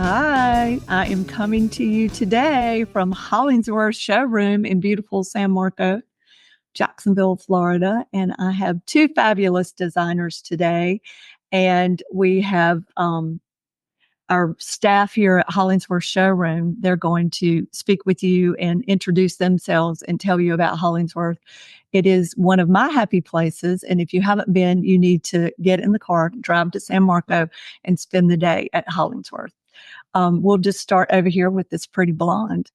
Hi, I am coming to you today from Hollingsworth Showroom in beautiful San Marco, Jacksonville, Florida. And I have two fabulous designers today. And we have our staff here at Hollingsworth Showroom. They're going to speak with you and introduce themselves and tell you about Hollingsworth. It is one of my happy places. And if you haven't been, you need to get in the car, drive to San Marco, and spend the day at Hollingsworth. We'll just start over here with this pretty blonde.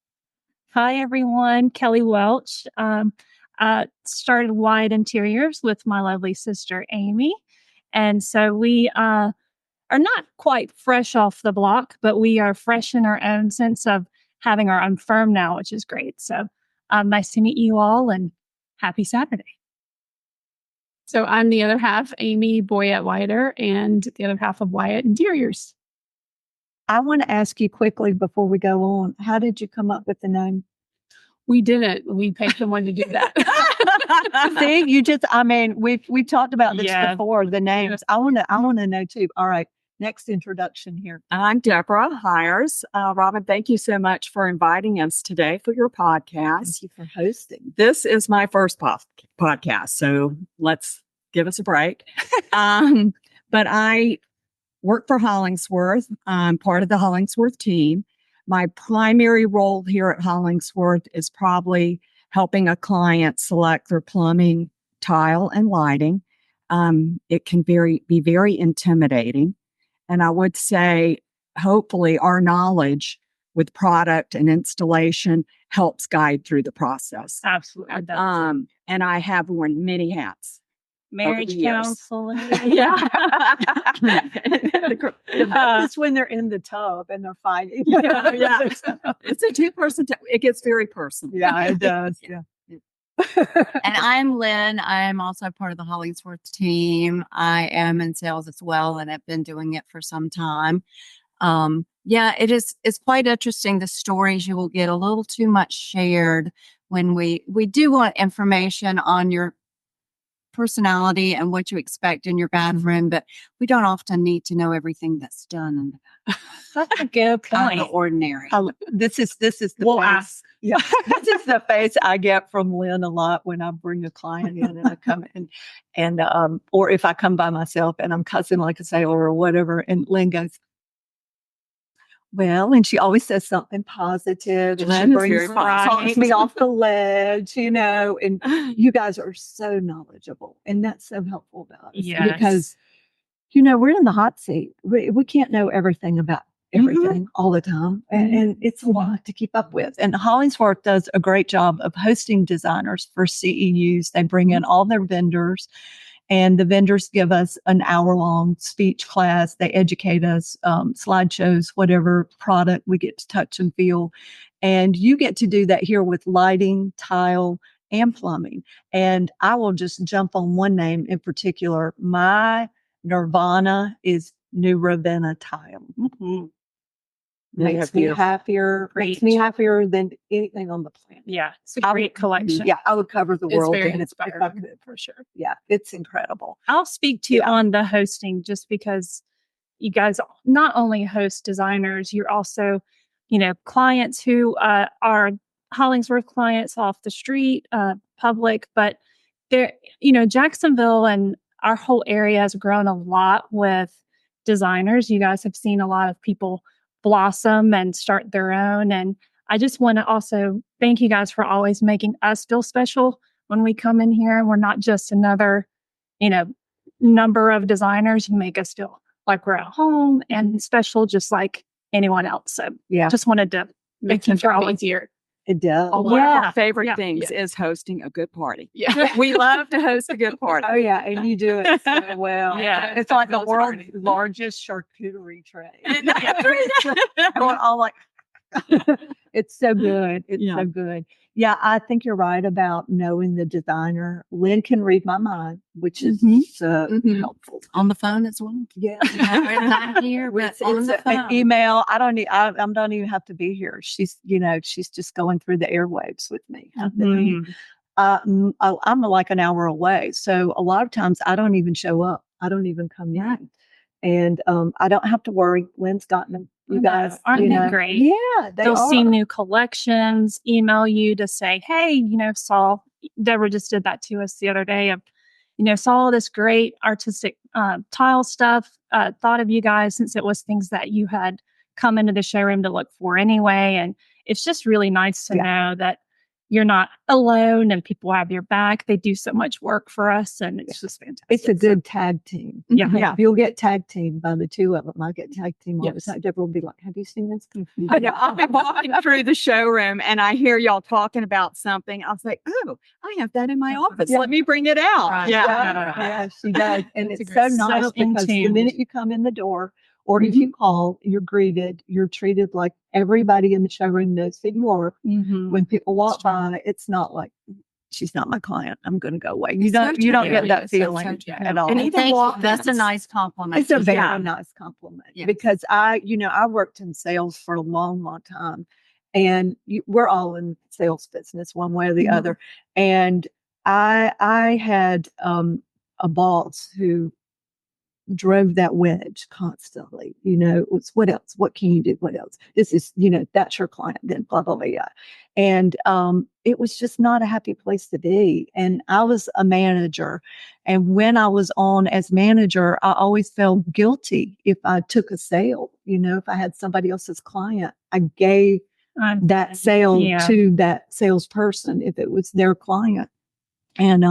Hi, everyone. Kelly Welch. I started Wyatt Interiors with my lovely sister, Amy. And so we are not quite fresh off the block, but we are fresh in our own sense of having our own firm now, which is great. So nice to meet you all and happy Saturday. So I'm the other half, Amy Boyette Whiter, and the other half of Wyatt Interiors. I want to ask you quickly before we go on, how did you come up with the name? We didn't. We paid someone to do that. See, we've talked about this before, the names. I want to know too. All right, next introduction here. I'm Deborah Hires. Robyn, thank you so much for inviting us today for your podcast. Thank you for hosting. This is my first podcast, so let's give us a break. But I work for Hollingsworth. I'm part of the Hollingsworth team. My primary role here at Hollingsworth is probably helping a client select their plumbing, tile, and lighting. It can be very intimidating. And I would say, hopefully, our knowledge with product and installation helps guide through the process. Absolutely. And I have worn many hats. Marriage counseling. Yeah. It's when they're in the tub and they're fighting. Yeah. It's a two-person it gets very personal. Yeah, it does. Yeah. And I'm Lynn. I'm also part of the Hollingsworth team. I am in sales as well, and I've been doing it for some time. It's quite interesting. The stories you will get a little too much shared when we do want information on your personality and what you expect in your bathroom, but we don't often need to know everything that's done. That's a good point. Ordinary. This is the face. Yeah, this is the face I get from Lynn a lot when I bring a client in and I come in, and or if I come by myself and I'm cussing like a sailor or whatever, and Lynn goes, well, and she always says something positive, and she talks me off the ledge, and you guys are so knowledgeable, and that's so helpful about us because, we're in the hot seat. We can't know everything about everything all the time, and it's a lot to keep up with. And Hollingsworth does a great job of hosting designers for CEUs. They bring in all their vendors, and the vendors give us an hour-long speech class. They educate us, slideshows, whatever product we get to touch and feel. And you get to do that here with lighting, tile, and plumbing. And I will just jump on one name in particular. My nirvana is New Ravenna Tile. Mm-hmm. Makes me happier than anything on the planet. Yeah, it's a great collection. Yeah, I would cover the world. It's very inspiring for sure. Yeah, it's incredible. I'll speak to you on the hosting just because you guys not only host designers, you're also, clients who are Hollingsworth clients off the street, public, but they're, Jacksonville and our whole area has grown a lot with designers. You guys have seen a lot of people blossom and start their own. And I just want to also thank you guys for always making us feel special when we come in here. We're not just another, number of designers. You make us feel like we're at home and special, just like anyone else. So just wanted to make you feel always here. It does. One of our favorite things is hosting a good party. Yeah. We love to host a good party. Oh, yeah. And you do it so well. Yeah. It's like the world's largest charcuterie tray. Going all like, it's so good. It's so good. Yeah, I think you're right about knowing the designer. Lynn can read my mind, which is helpful. On the phone as well. Yeah. Not here, but on the phone. An email. I don't even have to be here. She's just going through the airwaves with me. I'm like an hour away. So a lot of times I don't even show up. I don't even come in. And I don't have to worry. Lynn's gotten You guys, aren't they great? Yeah, they'll see new collections, email you to say, hey, saw Deborah just did that to us the other day. Saw all this great artistic tile stuff. Thought of you guys since it was things that you had come into the showroom to look for anyway. And it's just really nice to know that you're not alone and people have your back. They do so much work for us, and it's just fantastic. It's a good tag team. Yeah. You'll get tag team by the two of them. I get tag team all the time. Deborah will be like, have you seen this? I know. I'll be walking through the showroom and I hear y'all talking about something. I'll say, oh, I have that in my office. Let me bring it out. Right. Yeah, she does. And it's so nice because the minute you come in the door, or if you call, you're greeted. You're treated like everybody in the showroom knows who you are. When people walk by, it's not like, she's not my client, I'm going to go away. You don't get that feeling at all. And that's a nice compliment. It's a very nice compliment because I worked in sales for a long, long time, and we're all in sales business one way or the other. And I had a boss who drove that wedge constantly. It's what else? What can you do? What else? This is, that's your client, then blah, blah, blah. And it was just not a happy place to be. And I was a manager. And when I was on as manager, I always felt guilty if I took a sale. If I had somebody else's client, I gave that sale to that salesperson if it was their client. And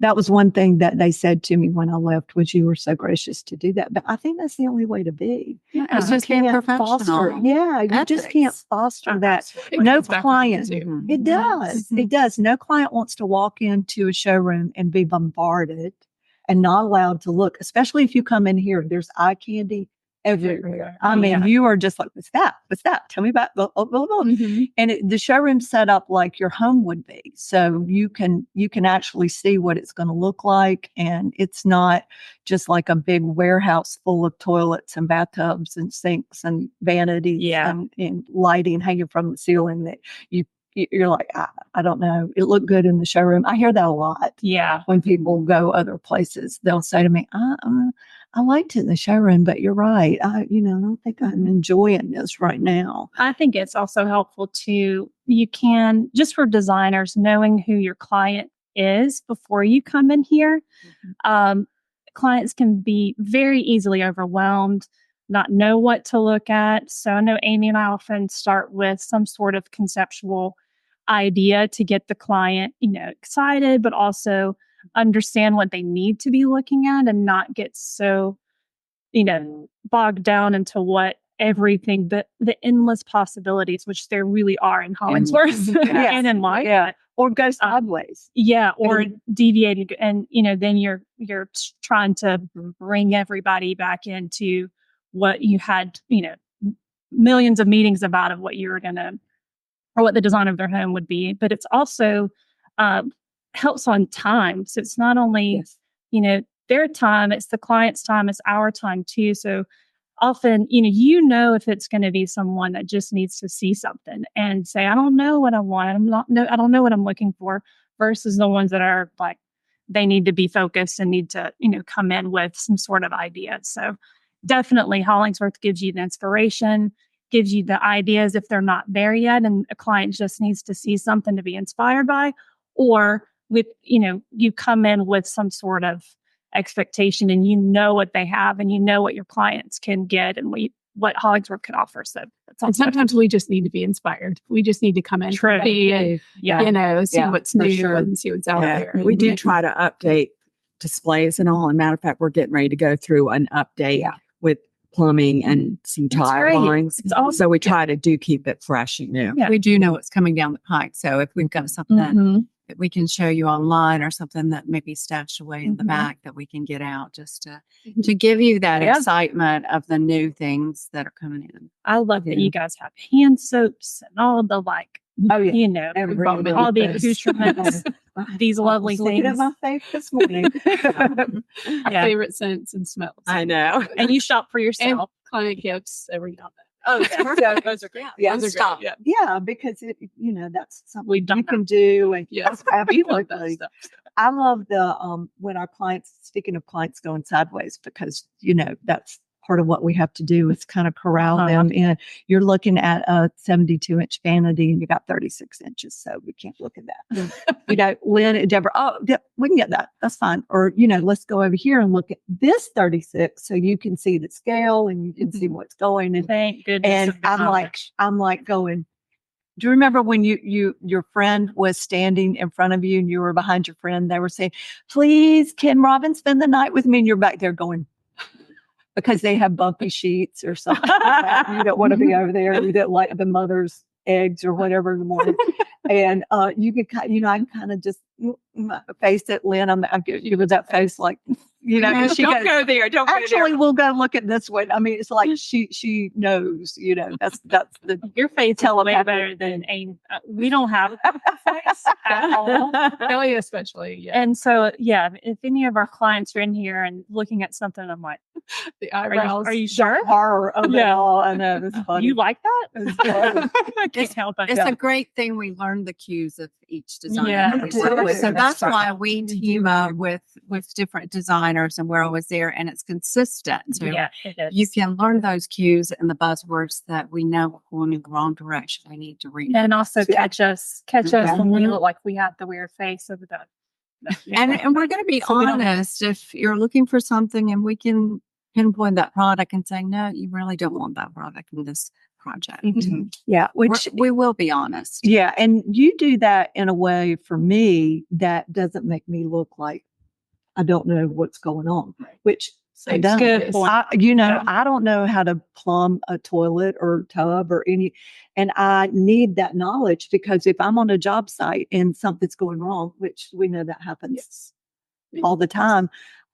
that was one thing that they said to me when I left, was you were so gracious to do that. But I think that's the only way to be. It's just being professional. You just can't foster that. No client. It does. It does. No client wants to walk into a showroom and be bombarded and not allowed to look, especially if you come in here. There's eye candy everywhere. I mean, you are just like, what's that? What's that? Tell me about blah, blah, blah, blah. And the showroom's set up like your home would be. So you can actually see what it's going to look like. And it's not just like a big warehouse full of toilets and bathtubs and sinks and vanities and lighting hanging from the ceiling that you're like, I don't know. It looked good in the showroom. I hear that a lot. Yeah. When people go other places, they'll say to me, I liked it in the showroom, but you're right. I don't think I'm enjoying this right now. I think it's also helpful you can, just for designers, knowing who your client is before you come in here. Clients can be very easily overwhelmed, not know what to look at. So I know Amy and I often start with some sort of conceptual idea to get the client, excited, but also understand what they need to be looking at and not get so, bogged down into what everything, the endless possibilities, which there really are in Hollingsworth and in life. Yeah. Or go sideways. Or deviating. And, then you're trying to bring everybody back into what you had, millions of meetings about of what you were going to, or what the design of their home would be. But it's also helps on time. So it's not only, their time, it's the client's time, it's our time too. So often, if it's going to be someone that just needs to see something and say, I don't know what I want. I don't know what I'm looking for, versus the ones that are like, they need to be focused and need to, come in with some sort of idea. So definitely Hollingsworth gives you the inspiration, gives you the ideas if they're not there yet. And a client just needs to see something to be inspired by, or with, you come in with some sort of expectation and what they have and what your clients can get and what Hollingsworth can offer. So and sometimes we just need to be inspired. We just need to come in, see what's new and see what's out there. We do try to update displays and all. And matter of fact, we're getting ready to go through an update with plumbing and some tile lines. So we try to keep it fresh and new. We do know what's coming down the pike. So if we've got something that we can show you online, or something that may be stashed away in the back that we can get out, just to give you that excitement of the new things that are coming in. I love that you guys have hand soaps and all the all the accoutrements, these lovely things. Looking at my face this morning. Favorite scents and smells. I know. And you shop for yourself. And client gifts every now and then. Oh, yeah. Those are great. Yeah, those are great. Yeah, because that's something you can do. And absolutely. I love the when our clients. Speaking of clients going sideways, because that's part of what we have to do is kind of corral them in. You're looking at a 72-inch vanity and you got 36 inches. So we can't look at that. Lynn and Deborah, we can get that. That's fine. Or, let's go over here and look at this 36 so you can see the scale and you can see what's going. And thank goodness. And I'm like going, do you remember when your friend was standing in front of you and you were behind your friend? They were saying, please, can Robyn spend the night with me? And you're back there going, because they have bumpy sheets or something like that. You don't want to be over there. You don't like the mother's eggs or whatever in the morning. And you can, I can kind of just face it, Lynn. I'll give you that face like, she don't goes, go there. Don't actually, go there. we'll go look at this one. I mean, it's like she knows, that's the your face is way better than we don't have a face at all. Kelly especially, yeah. And so, if any of our clients are in here and looking at something, I'm like, the eyebrows. Are you sure? Horror of it all. I know. It's funny. You like that? I can't help it. It's a great thing we learn the cues of each designer. Yeah, that we work with. So that's right. why we team up with different designers and we're always there and it's consistent. So it is. you can learn those cues and the buzzwords that we know we're going in the wrong direction. We need to read. And also catch us when we look like we have the weird face of the. And we're going to be honest. If you're looking for something and we can pinpoint that product and say, no, you really don't want that product in this project. Mm-hmm. Yeah. Which we will be honest. Yeah. And you do that in a way for me that doesn't make me look like I don't know what's going on, which I don't. Good point. I don't know how to plumb a toilet or tub or and I need that knowledge because if I'm on a job site and something's going wrong, which we know that happens all the time,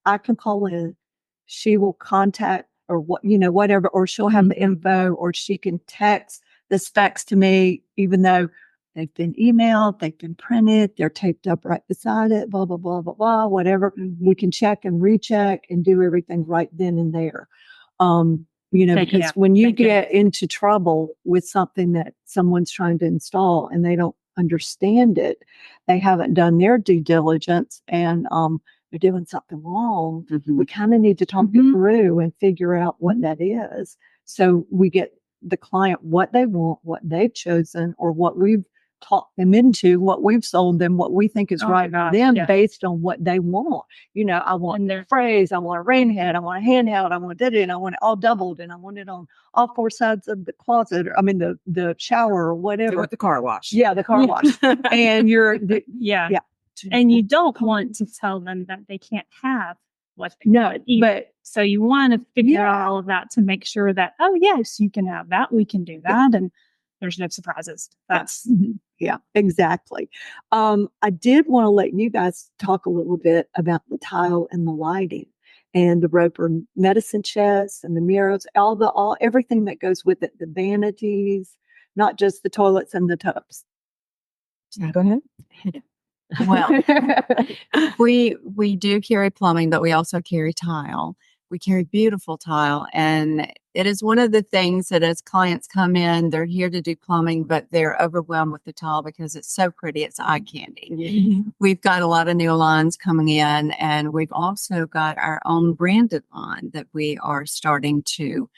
I can call in. She will contact or whatever, or she'll have the info or she can text the specs to me, even though they've been emailed, they've been printed, they're taped up right beside it, blah, blah, blah, blah, blah, whatever. We can check and recheck and do everything right then and there. Because when you get into trouble with something that someone's trying to install and they don't understand it, they haven't done their due diligence and they're doing something wrong. Mm-hmm. We kind of need to talk it through and figure out what that is. So we get the client what they want, what they've chosen, or what we've talked them into, what we've sold them, what we think is right for them based on what they want. I want their phrase, I want a rain head, I want a handheld, I want it, and I want it all doubled, and I want it on all four sides of the closet, the shower or whatever. With the car wash. Yeah, the car wash. And and you don't want to tell them that they can't have what they want. But so you want to figure out all of that to make sure that, oh yes, you can have that, we can do that, and there's no surprises. That's exactly. I did want to let you guys talk a little bit about the tile and the lighting and the Roper medicine chests and the mirrors, everything that goes with it, the vanities, not just the toilets and the tubs. Go ahead. Well, we do carry plumbing, but we also carry tile. We carry beautiful tile. And it is one of the things that as clients come in, they're here to do plumbing, but they're overwhelmed with the tile because it's so pretty. It's eye candy. Mm-hmm. We've got a lot of new lines coming in, and we've also got our own branded line that we are starting to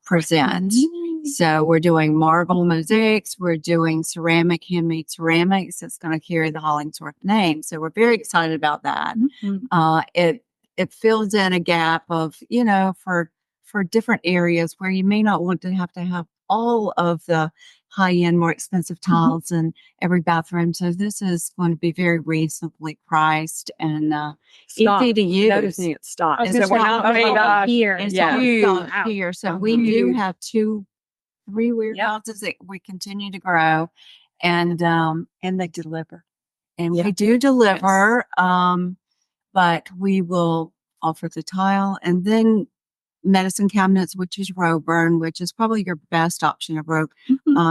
present. Mm-hmm. So we're doing marble mosaics. We're doing handmade ceramics. That's going to carry the Hollingsworth name. So we're very excited about that. Mm-hmm. It fills in a gap of, for different areas where you may not want to have all of the high-end, more expensive tiles in every bathroom. So this is going to be very reasonably priced and easy to use. Noticing it's stock. It's not here. It's stock here. So we do have 3 warehouses that we continue to grow, and they deliver. And we do deliver. Yes. But we will offer the tile and then medicine cabinets, which is Robyn, which is probably your best option of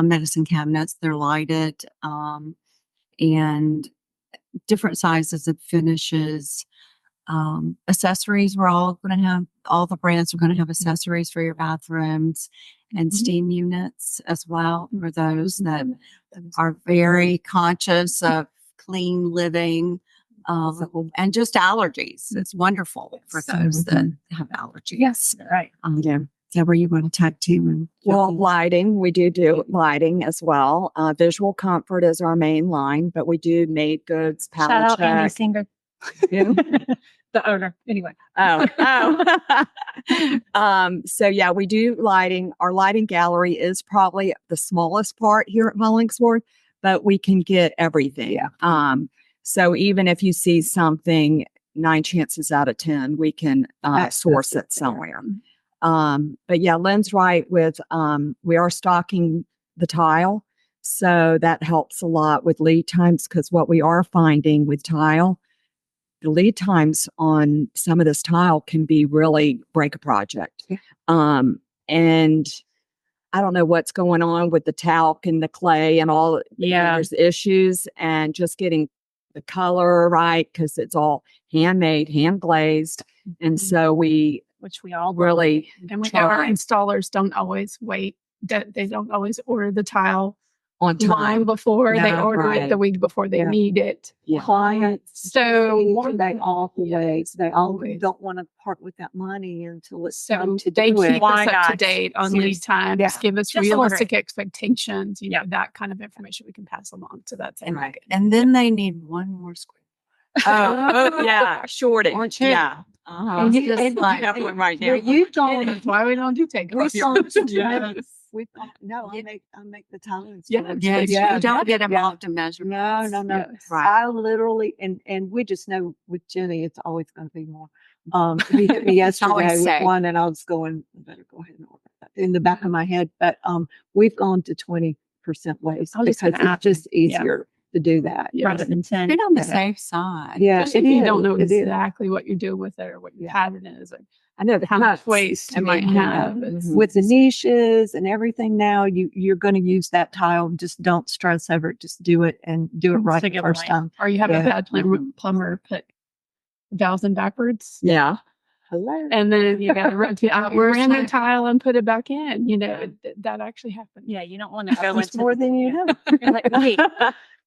medicine cabinets. They're lighted and different sizes of finishes. Accessories, we're all going to have, all the brands are going to have accessories for your bathrooms and steam units as well for those that are very conscious of clean living. and just allergies. It's wonderful for those that have allergies. Yes. Right. Yeah. Is that where you want to tag team? Well, lighting, we do lighting as well. Visual comfort is our main line, but we do made goods, Shout palette out Andy check. Singer, Yeah. the owner. Anyway. So yeah, we do lighting. Our lighting gallery is probably the smallest part here at Hollingsworth, but we can get everything. Yeah. So even if you see something, 9 chances out of 10, we can source it somewhere. But yeah, Lynn's right with, we are stocking the tile. So that helps a lot with lead times, because what we are finding with tile, the lead times on some of this tile can be really break a project. Yeah. And I don't know what's going on with the talc and the clay and all. Yeah. There's issues, and just getting the color right, because it's all handmade, hand glazed. And so Which we all really, And our installers don't always wait. They don't always order the tile on time. line before. They No, order it the week before they Yeah. need it. Yeah. Clients, So they always don't want to part with that money until it's So time to they do it. keep Why us up to not? date on Seriously. lead times, Yeah. give us Just realistic expectations, Yeah. that kind of information we can pass along. So that's Right. And then they need one more square. Yeah, shortage. Aren't you? Yeah. And you just like, have one right now. You've gone. That's why we don't do take We've gone. Yes. We've gone. No, I make the times. Yeah. yes, Yeah. you don't get them Yeah. off to measure. No. Yes. Right. I literally and we just know with Jenny, it's always going to be more. He hit me yesterday always with say. one, and I was going, I better go ahead and order that in the back of my head. But we've gone to 20% waste I was just because gonna it's just easier to do that. Yeah. rather than 10. Been on the safe side. Yeah, Especially if you don't know it is. exactly what you're doing with it or what your Yeah. pattern is, or I know the how much cuts waste in you my may have. head. It's- With the niches and everything now, you're going to use that tile. Just don't stress over it. Just do it and do it right the Stick it first right. time. Or you have Yeah. a bad plumber put valves in backwards. Yeah. Hello. And then you got to rotate out your random tile and put it back in. That actually happened. Yeah, you don't want to go It's into more than you know. You're like, wait,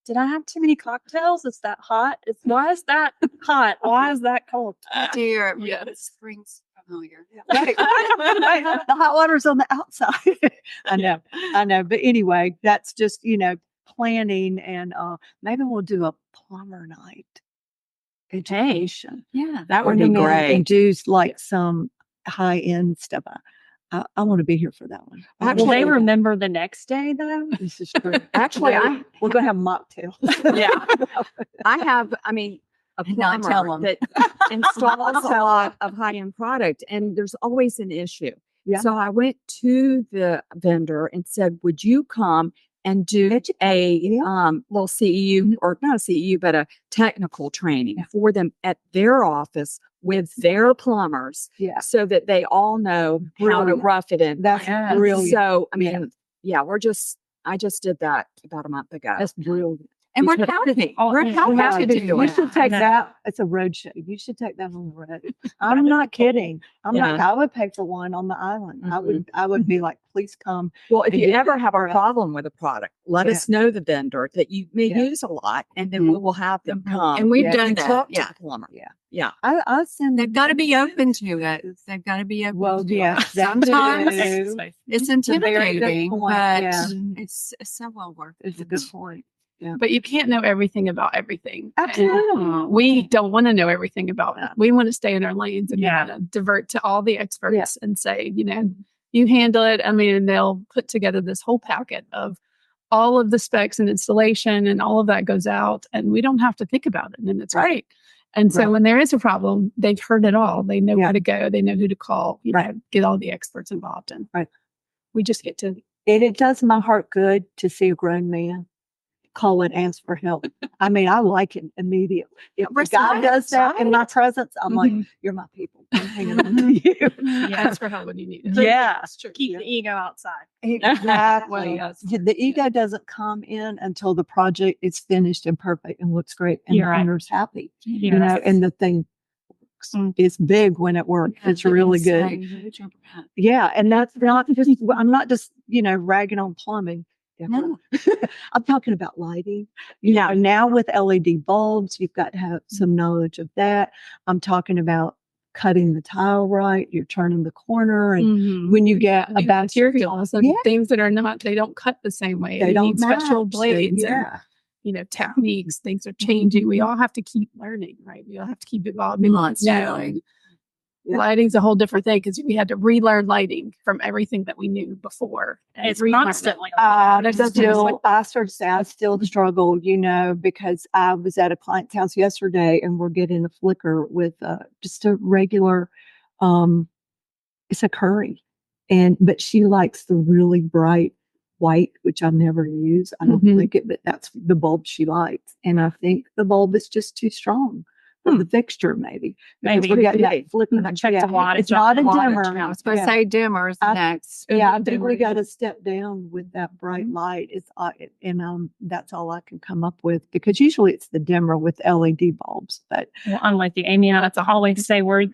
did I have too many cocktails? Is that hot? Why is that hot? Why is that cold? Dear, Yes. it springs familiar. Right. The hot water's on the outside. I know. But anyway, that's just, planning, and maybe we'll do a plumber night education. Yeah. That would be Bring them in great. And do like some high end stuff. I want to be here for that one. Will they remember the next day though? This is true. Actually, We're going to have mocktails. I have, a Not tell plumber 'em. that installs a lot of high-end product, and there's always an issue. Yeah. So I went to the vendor and said, would you come and do a little CEU, or not a CEU, but a technical training for them at their office with their plumbers, Yeah. so that they all know how to Brilliant. rough it in. That's Yes. brilliant. So, I just did that about a month ago. That's brilliant. And we're Because- happy. Oh, We're yeah. happy We have to to do You it. should take No. that. It's a road show. You should take that on the road. I'm not kidding. I would pay for one on the island. I would be like, please come. Well, if you Yeah. ever have a problem with a product, let us know the vendor that you may Yeah. use a lot, and then we will have them come. And we've Yeah. done and that. talk to Yeah. the plumber. Yeah. Yeah. I'll send. They've got to be open to it. They've got to be open. Well, to yeah. it. Sometimes It's Safe. it's a very good intimidating, point. but Yeah. it's so well worth it. a good point. But you can't know everything about everything. Absolutely. And we don't want to know everything about it. We want to stay in our lanes and Yeah. divert to all the experts and say, you handle it. And they'll put together this whole packet of all of the specs and installation, and all of that goes out, and we don't have to think about it. And it's great. And so Right. when there is a problem, they've heard it all. They know Yeah. where to go. They know who to call, Right. Get all the experts involved. And Right. we just get to And it does my heart good to see a grown man call and ask for help. I like it immediately. If the guy does that in my presence, I'm like, you're my people. I'm hanging on to you. ask for help when you need it. Yeah. That's true. Keep the ego outside. Exactly. Well, yes. The ego doesn't come in until the project is finished and perfect and looks great, and You're the right. owner's happy. You're right. And the thing works. It's big when it works. It's really good. Yeah, and that's not just I'm not just ragging on plumbing. Deborah. I'm talking about lighting. You know, now with LED bulbs, you've got to have some knowledge of that. I'm talking about cutting the tile right. You're turning the corner, and when you get a bad materials and things that are not, they don't cut the same way. They don't need special blades. Techniques. Things are changing. We all have to keep learning, right? We all have to keep evolving. Lighting's a whole different thing because we had to relearn lighting from everything that we knew before. It's constantly. I still struggle, because I was at a client's house yesterday and we're getting a flicker with just a regular, it's a curry, but she likes the really bright white, which I never use. I don't like it, but that's the bulb she likes, and I think the bulb is just too strong. The fixture, maybe we're getting that flicker. It's not a dimmer. I was supposed to say dimmer is next. I think we got to step down with that bright light. It's that's all I can come up with, because usually it's the dimmer with LED bulbs. But I'm with you, Amy. That's always say we're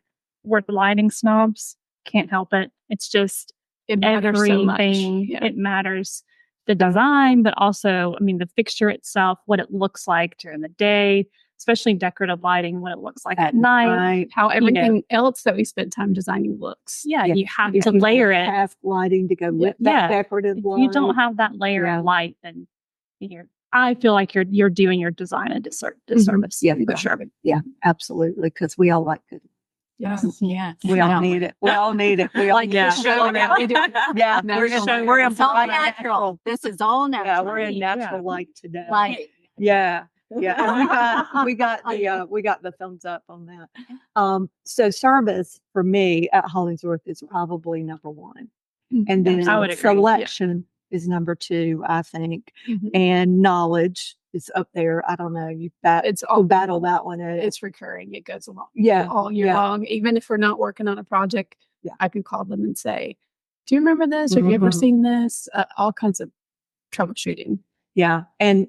lighting snobs. Can't help it. It's just it matters so much. It matters. The design, but also, the fixture itself, what it looks like during the day. Especially decorative lighting, what it looks like at night, how everything else that we spent time designing looks. You have to layer it. Have lighting to go with that decorative light. If you don't have that layer of light, then I feel like you're doing your design a disservice. Yeah, for sure. Yeah, absolutely, because we all like it. Yes. We all need it. We all need it. We all like the show now. We're in all natural. This is all natural. Yeah, we're in natural light today. Light. Yeah. And we got the thumbs up on that. So service for me at Hollingsworth is probably number one, and then selection is number two, I think, and knowledge is up there. I don't know. It's all battle that one. It's recurring. It goes along. All year long. Even if we're not working on a project, I can call them and say, "Do you remember this? Have you ever seen this?" All kinds of troubleshooting. Yeah, and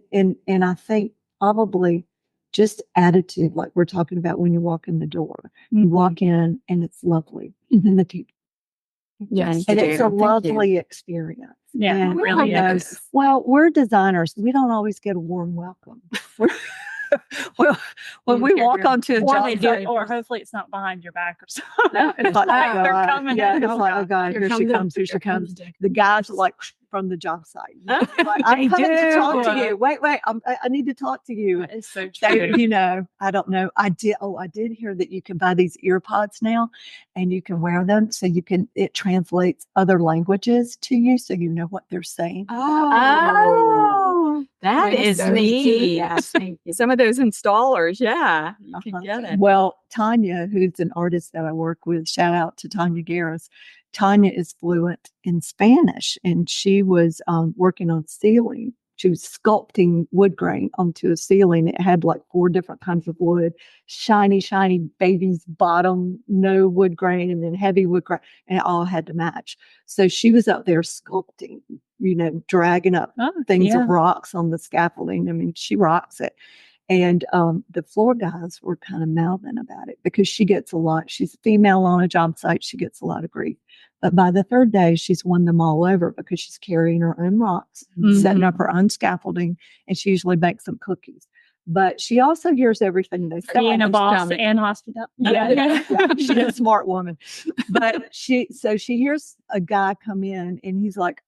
I think. Probably just attitude, like we're talking about when you walk in the door. You walk in and it's lovely. And the people. Yes. And it's a lovely experience. Yeah, and it really is. Well, we're designers. We don't always get a warm welcome. Well, when we walk onto a job site, or hopefully it's not behind your back or something. It's like, they're coming. Yeah, it's like, oh God, here she comes. The guys are like from the job site. Like, I'm coming to talk to you. Wait, I need to talk to you. It's so true. I don't know. I did hear that you can buy these ear pods now, and you can wear them so it translates other languages to you, so you know what they're saying. That is neat. Yes, some of those installers, you can get it. Well, Tanya, who's an artist that I work with, shout out to Tanya Garris. Tanya is fluent in Spanish, and she was working on ceiling. She was sculpting wood grain onto a ceiling. It had like 4 different kinds of wood, shiny baby's bottom, no wood grain, and then heavy wood grain, and it all had to match. So she was out there sculpting, dragging up things of rocks on the scaffolding. I mean, she rocks it. And the floor guys were kind of mouthing about it because she gets a lot. She's a female on a job site. She gets a lot of grief. But by the 3rd day, she's won them all over because she's carrying her own rocks, setting up her own scaffolding, and she usually bakes some cookies. But she also hears everything they say. Being a boss and hospital. Yeah. She's a smart woman. But she hears a guy come in, and he's like,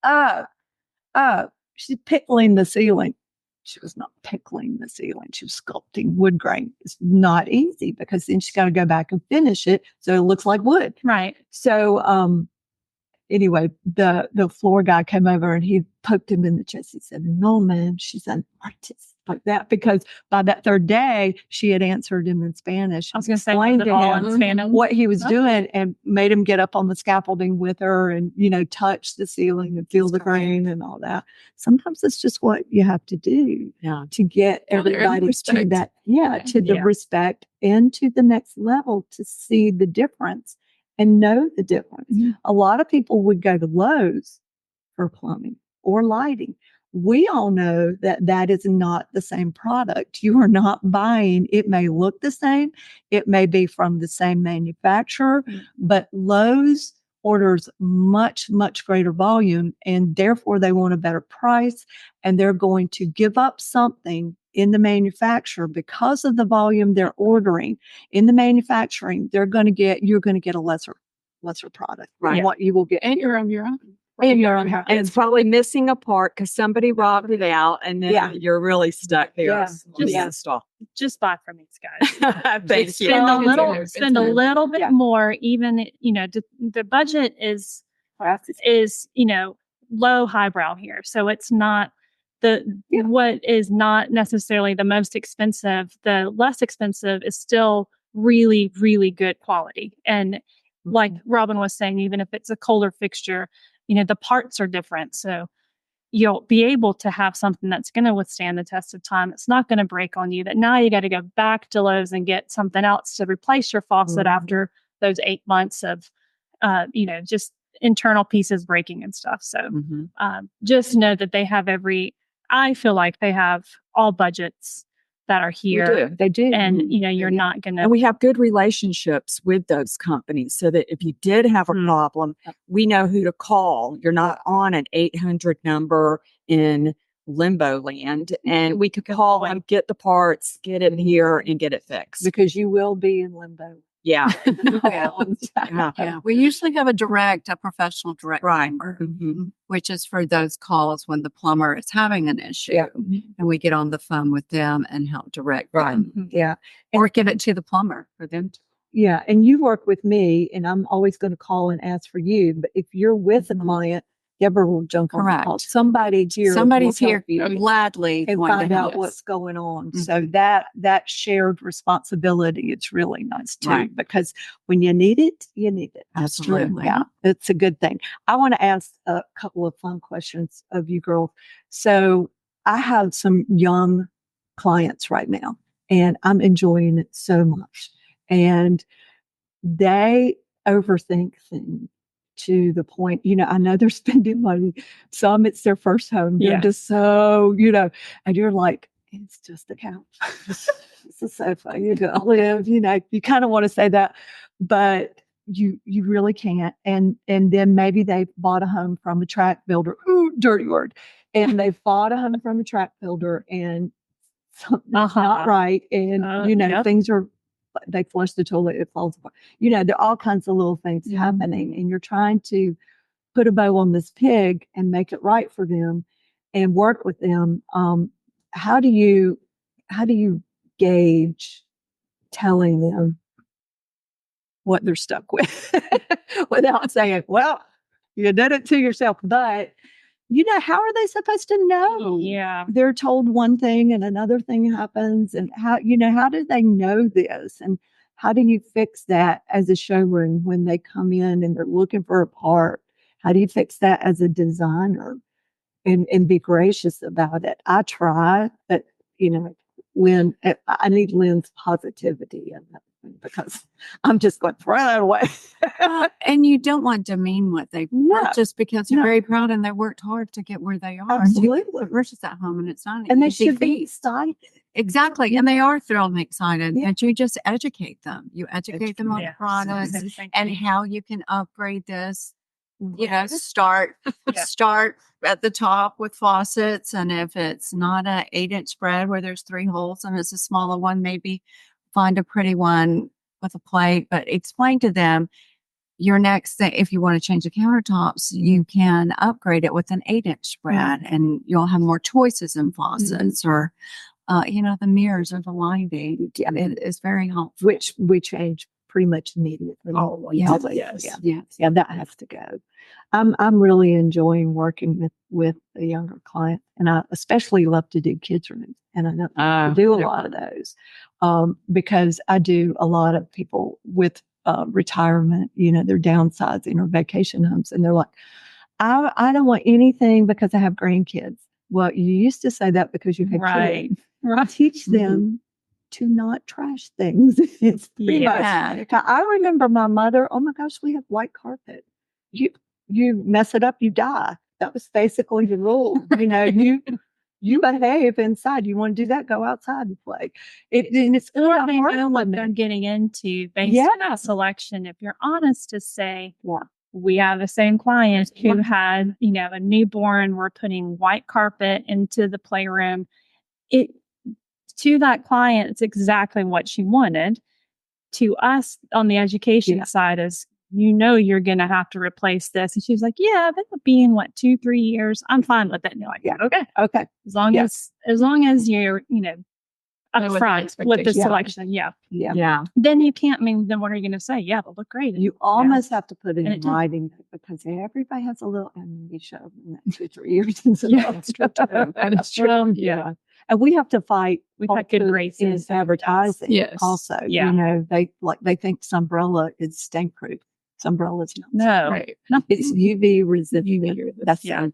she's pickling the ceiling. She was not pickling the ceiling. She was sculpting wood grain. It's not easy because then she's got to go back and finish it so it looks like wood. Right. So anyway, the floor guy came over and he poked him in the chest. He said, "No, man, she's an artist." Like that, because by that 3rd day, she had answered him in Spanish. I was going to say, explained to him what he was doing and made him get up on the scaffolding with her and, touch the ceiling and feel the grain and all that. Sometimes it's just what you have to do to get everybody to that, the respect and to the next level to see the difference and know the difference. Mm-hmm. A lot of people would go to Lowe's for plumbing or lighting. We all know that is not the same product. You are not buying. It may look the same. It may be from the same manufacturer, but Lowe's orders much, much greater volume, and therefore they want a better price, and they're going to give up something in the manufacturer because of the volume they're ordering. In the manufacturing, you're going to get a lesser product than what you will get. And you're on your own. And it's probably missing a part because somebody robbed it out, and then you're really stuck there. Yeah. Just buy from these guys. Thank you. Spend a little bit more. Even the budget is low highbrow here, so it's not what is not necessarily the most expensive. The less expensive is still really, really good quality. And like Robyn was saying, even if it's a Kohler fixture, the parts are different. So you'll be able to have something that's going to withstand the test of time. It's not going to break on you, that now you got to go back to Lowe's and get something else to replace your faucet after those 8 months of, just internal pieces breaking and stuff. So just know that I feel like they have all budgets that are here. They do. And, you're not going to. And we have good relationships with those companies so that if you did have a problem, we know who to call. You're not on an 800 number in limbo land, and we could call and get the parts, get it here, and get it fixed. Because you will be in limbo. Yeah. We usually have a professional direct number, which is for those calls when the plumber is having an issue, and we get on the phone with them and help direct them. Yeah. Or give it to the plumber for them to. Yeah. And you work with me, and I'm always going to call and ask for you. But if you're with a client, Deborah will jump on the call. Somebody's here gladly and find out what's going on. So that shared responsibility, it's really nice too, because when you need it, you need it. Absolutely. Yeah, it's a good thing. I want to ask a couple of fun questions of you girls. So I have some young clients right now, and I'm enjoying it so much. And they overthink things to the point, I know they're spending money. Some it's their first home. They're just so, and you're like, it's just a couch. It's a sofa. You're going to live, you kind of want to say that, but you really can't. And then maybe they bought a home from a tract builder. Ooh, dirty word. And they bought a home from a tract builder, and something's not right. And, things are, they flush the toilet, it falls apart. There are all kinds of little things happening, and you're trying to put a bow on this pig and make it right for them and work with them. How do you gauge telling them what they're stuck with without saying, well, you did it to yourself? But how are they supposed to know? Yeah. They're told one thing and another thing happens. And how do they know this? And how do you fix that as a showroom when they come in and they're looking for a part? How do you fix that as a designer and be gracious about it? I try, but, Lynn, I need Lynn's positivity in that, because I'm just going to throw it away. And you don't want to demean what they've worked just because you're very proud and they worked hard to get where they are. Absolutely. Versus at home, and it's not. And they should be excited. Exactly. And they are thrilled and excited. And you just educate them. You educate them on the products and how you can upgrade this. Start at the top with faucets. And if it's not an 8-inch spread where there's 3 holes and it's a smaller one, maybe find a pretty one with a plate, but explain to them your next thing. If you want to change the countertops, you can upgrade it with an 8-inch spread, and you'll have more choices in faucets or, the mirrors or the lighting. It is very helpful. Which we change pretty much immediately. Oh, yes. Yeah, that has to go. I'm really enjoying working with a younger client, and I especially love to do kids rooms, and I know do a lot of those because I do a lot of people with retirement. They're downsizing or vacation homes, and they're like, I don't want anything because I have grandkids. Well, you used to say that because you had kids. Right. Teach them to not trash things. It's pretty much. I remember my mother. Oh my gosh, we have white carpet. You mess it up, you die. That was basically the rule. You behave inside. You want to do that, go outside and play. And it's or they know what they're getting into based on that selection. If you're honest to say, we have the same client who had, a newborn. We're putting white carpet into the playroom. To that client, it's exactly what she wanted. To us on the education side is, you're going to have to replace this. And she was like, yeah, that'll be in 2-3 years. I'm fine with it. And you're like, okay. As long as you're, upfront with the selection. Yeah. Then you can't, then what are you going to say? Yeah, they'll look great. You almost have to put it in writing because everybody has a little amnesia in that 2-3 years. That's true. That is true. Yeah. And we have to fight. We've had good graces in advertising. Yes. Also, they think Sunbrella is stain proof. Sumbrella's not. No, right. No. It's UV resistant. That's and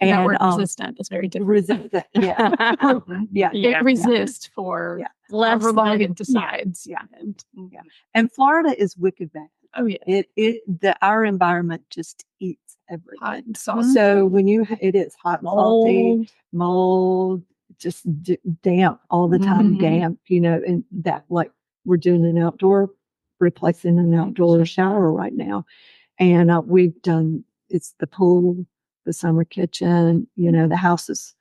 that word resistant is very different. Resistant. Yeah. It resists for however long it decides. And Florida is wicked bad. Oh yeah. Our environment just eats everything. Hot and salty. So when it is hot and salty, mold, just damp all the time, damp, and that we're doing replacing an outdoor shower right now. And we've done, it's the pool, the summer kitchen, the house it's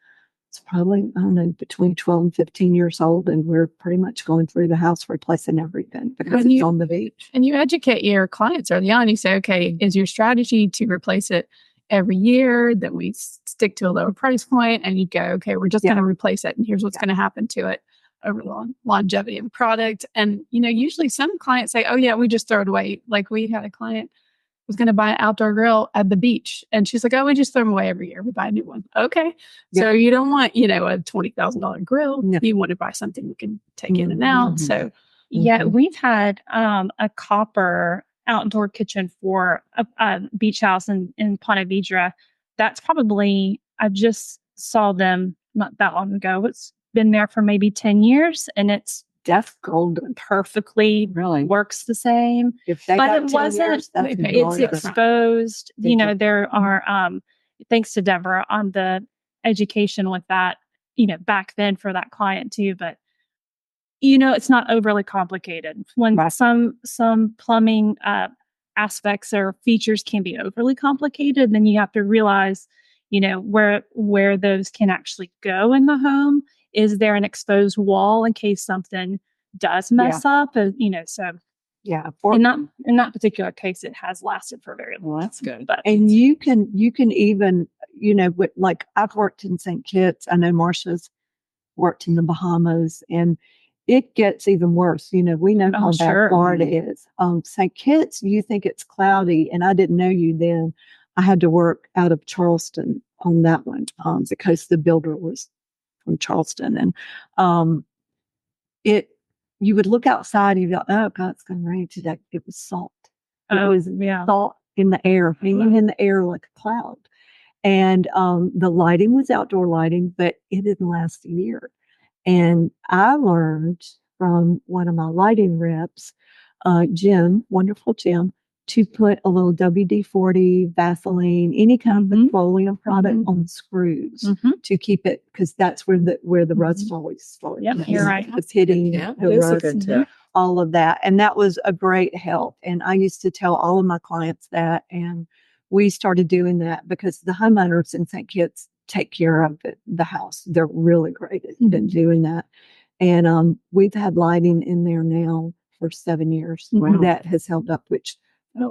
probably, I don't know, between 12 and 15 years old. And we're pretty much going through the house, replacing everything because it's on the beach. And you educate your clients early on. You say, okay, is your strategy to replace it every year? Then we stick to a lower price point and you go, okay, we're just going to replace it. And here's what's going to happen to it over the longevity of the product. And, usually some clients say, oh yeah, we just throw it away. Like we had a client who was going to buy an outdoor grill at the beach. And she's like, oh, we just throw them away every year. We buy a new one. Okay. So you don't want, a $20,000 grill. No. You want to buy something you can take in and out. So we've had a copper outdoor kitchen for a beach house in Ponte Vedra. That's probably, I just saw them not that long ago. It's been there for maybe 10 years and it's deaf golden, perfectly works the same. But it wasn't, it's exposed. There are, thanks to Deborah on the education with that, back then for that client too. But, it's not overly complicated. When some plumbing aspects or features can be overly complicated, then you have to realize, where those can actually go in the home. Is there an exposed wall in case something does mess up? So in that particular case, it has lasted for very long. Well, that's good. And you can even, I've worked in St. Kitts. I know Marsha's worked in the Bahamas, and it gets even worse. We know how bad Florida is. St. Kitts, you think it's cloudy, and I didn't know you then. I had to work out of Charleston on that one because the builder was from Charleston, and you would look outside and you'd go, oh God, it's going to rain today. It was salt. It was salt in the air, hanging in the air like a cloud. And the lighting was outdoor lighting, but it didn't last a year. And I learned from one of my lighting reps, Jim, wonderful Jim, to put a little WD-40, Vaseline, any kind of petroleum product on screws to keep it, because that's where the rust always starts. Yep, you're right. It's hitting the rust, all of that. And that was a great help. And I used to tell all of my clients that, and we started doing that because the homeowners in St. Kitts take care of the house. They're really great at doing that. And we've had lighting in there now for 7 years. That has held up, which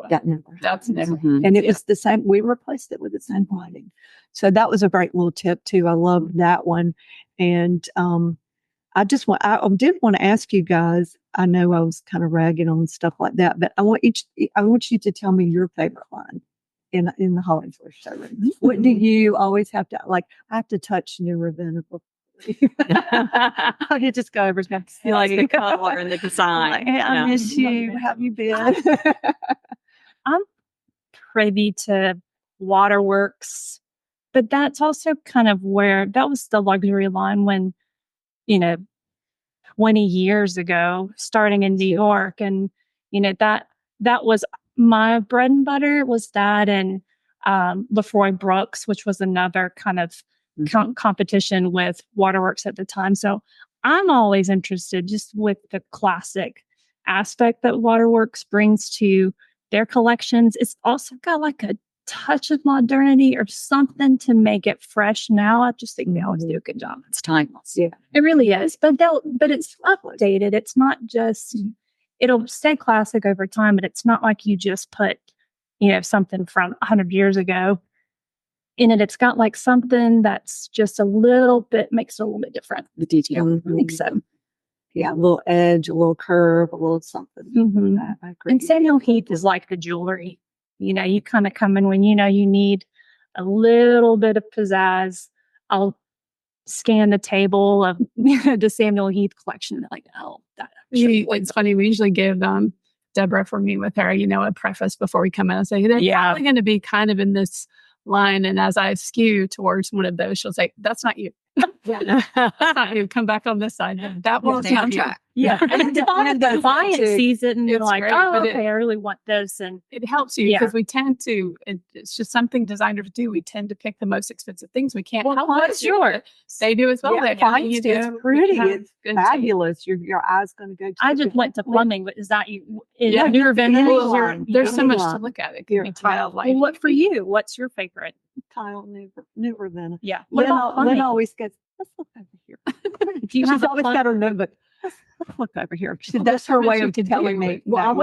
that's never. And it was the same. We replaced it with the same lighting. So that was a great little tip too. I love that one. And I did want to ask you guys. I know I was kind of ragging on stuff like that, but I want you to tell me your favorite line in the Hollingsworth Showroom. What do you always have to like? I have to touch new Ravenna. You just go over to the color and the design. I miss you. How have you been? I'm privy to Waterworks, but that's also kind of where that was the luxury line when, 20 years ago, starting in New York. And, that was my bread and butter was that and Lefroy Brooks, which was another kind of competition with Waterworks at the time. So I'm always interested just with the classic aspect that Waterworks brings to their collections. It's also got like a touch of modernity or something to make it fresh now. I just think they always do a good job. It's timeless. Yeah, it really is. But it's updated. It's not just, it'll stay classic over time, but it's not like you just put, something from 100 years ago in it. It's got like something that's just makes it a little bit different. The detail. I think so. Yeah, a little edge, a little curve, a little something. Mm-hmm. I agree. And Samuel Heath is like the jewelry. You kind of come in when you need a little bit of pizzazz. I'll scan the table of the Samuel Heath collection. And they're like, oh, it's funny. We usually give Deborah, for me with her, a preface before we come in and say, they're probably going to be kind of in this line. And as I skew towards one of those, she'll say, that's not you. You come back on this side. That was on you. track. Yeah. And the client sees it and you're like, great, oh, okay, I really want this. And it helps you because we tend to, it's just something designers do. We tend to pick the most expensive things. We can't help it. Sure. They do as well. Yeah, it's pretty. It's fabulous. Your eyes going to go to I just went to plumbing, but is that you? Yeah. Newer vendors? There's so much to look at. It can be tile lighting. Well, what for you? What's your favorite? Tile newer than. Yeah. What about plumbing? Lynn always goes, let's look over here. She's always got her notebook. Let's look over here. That's her way of telling me. Well,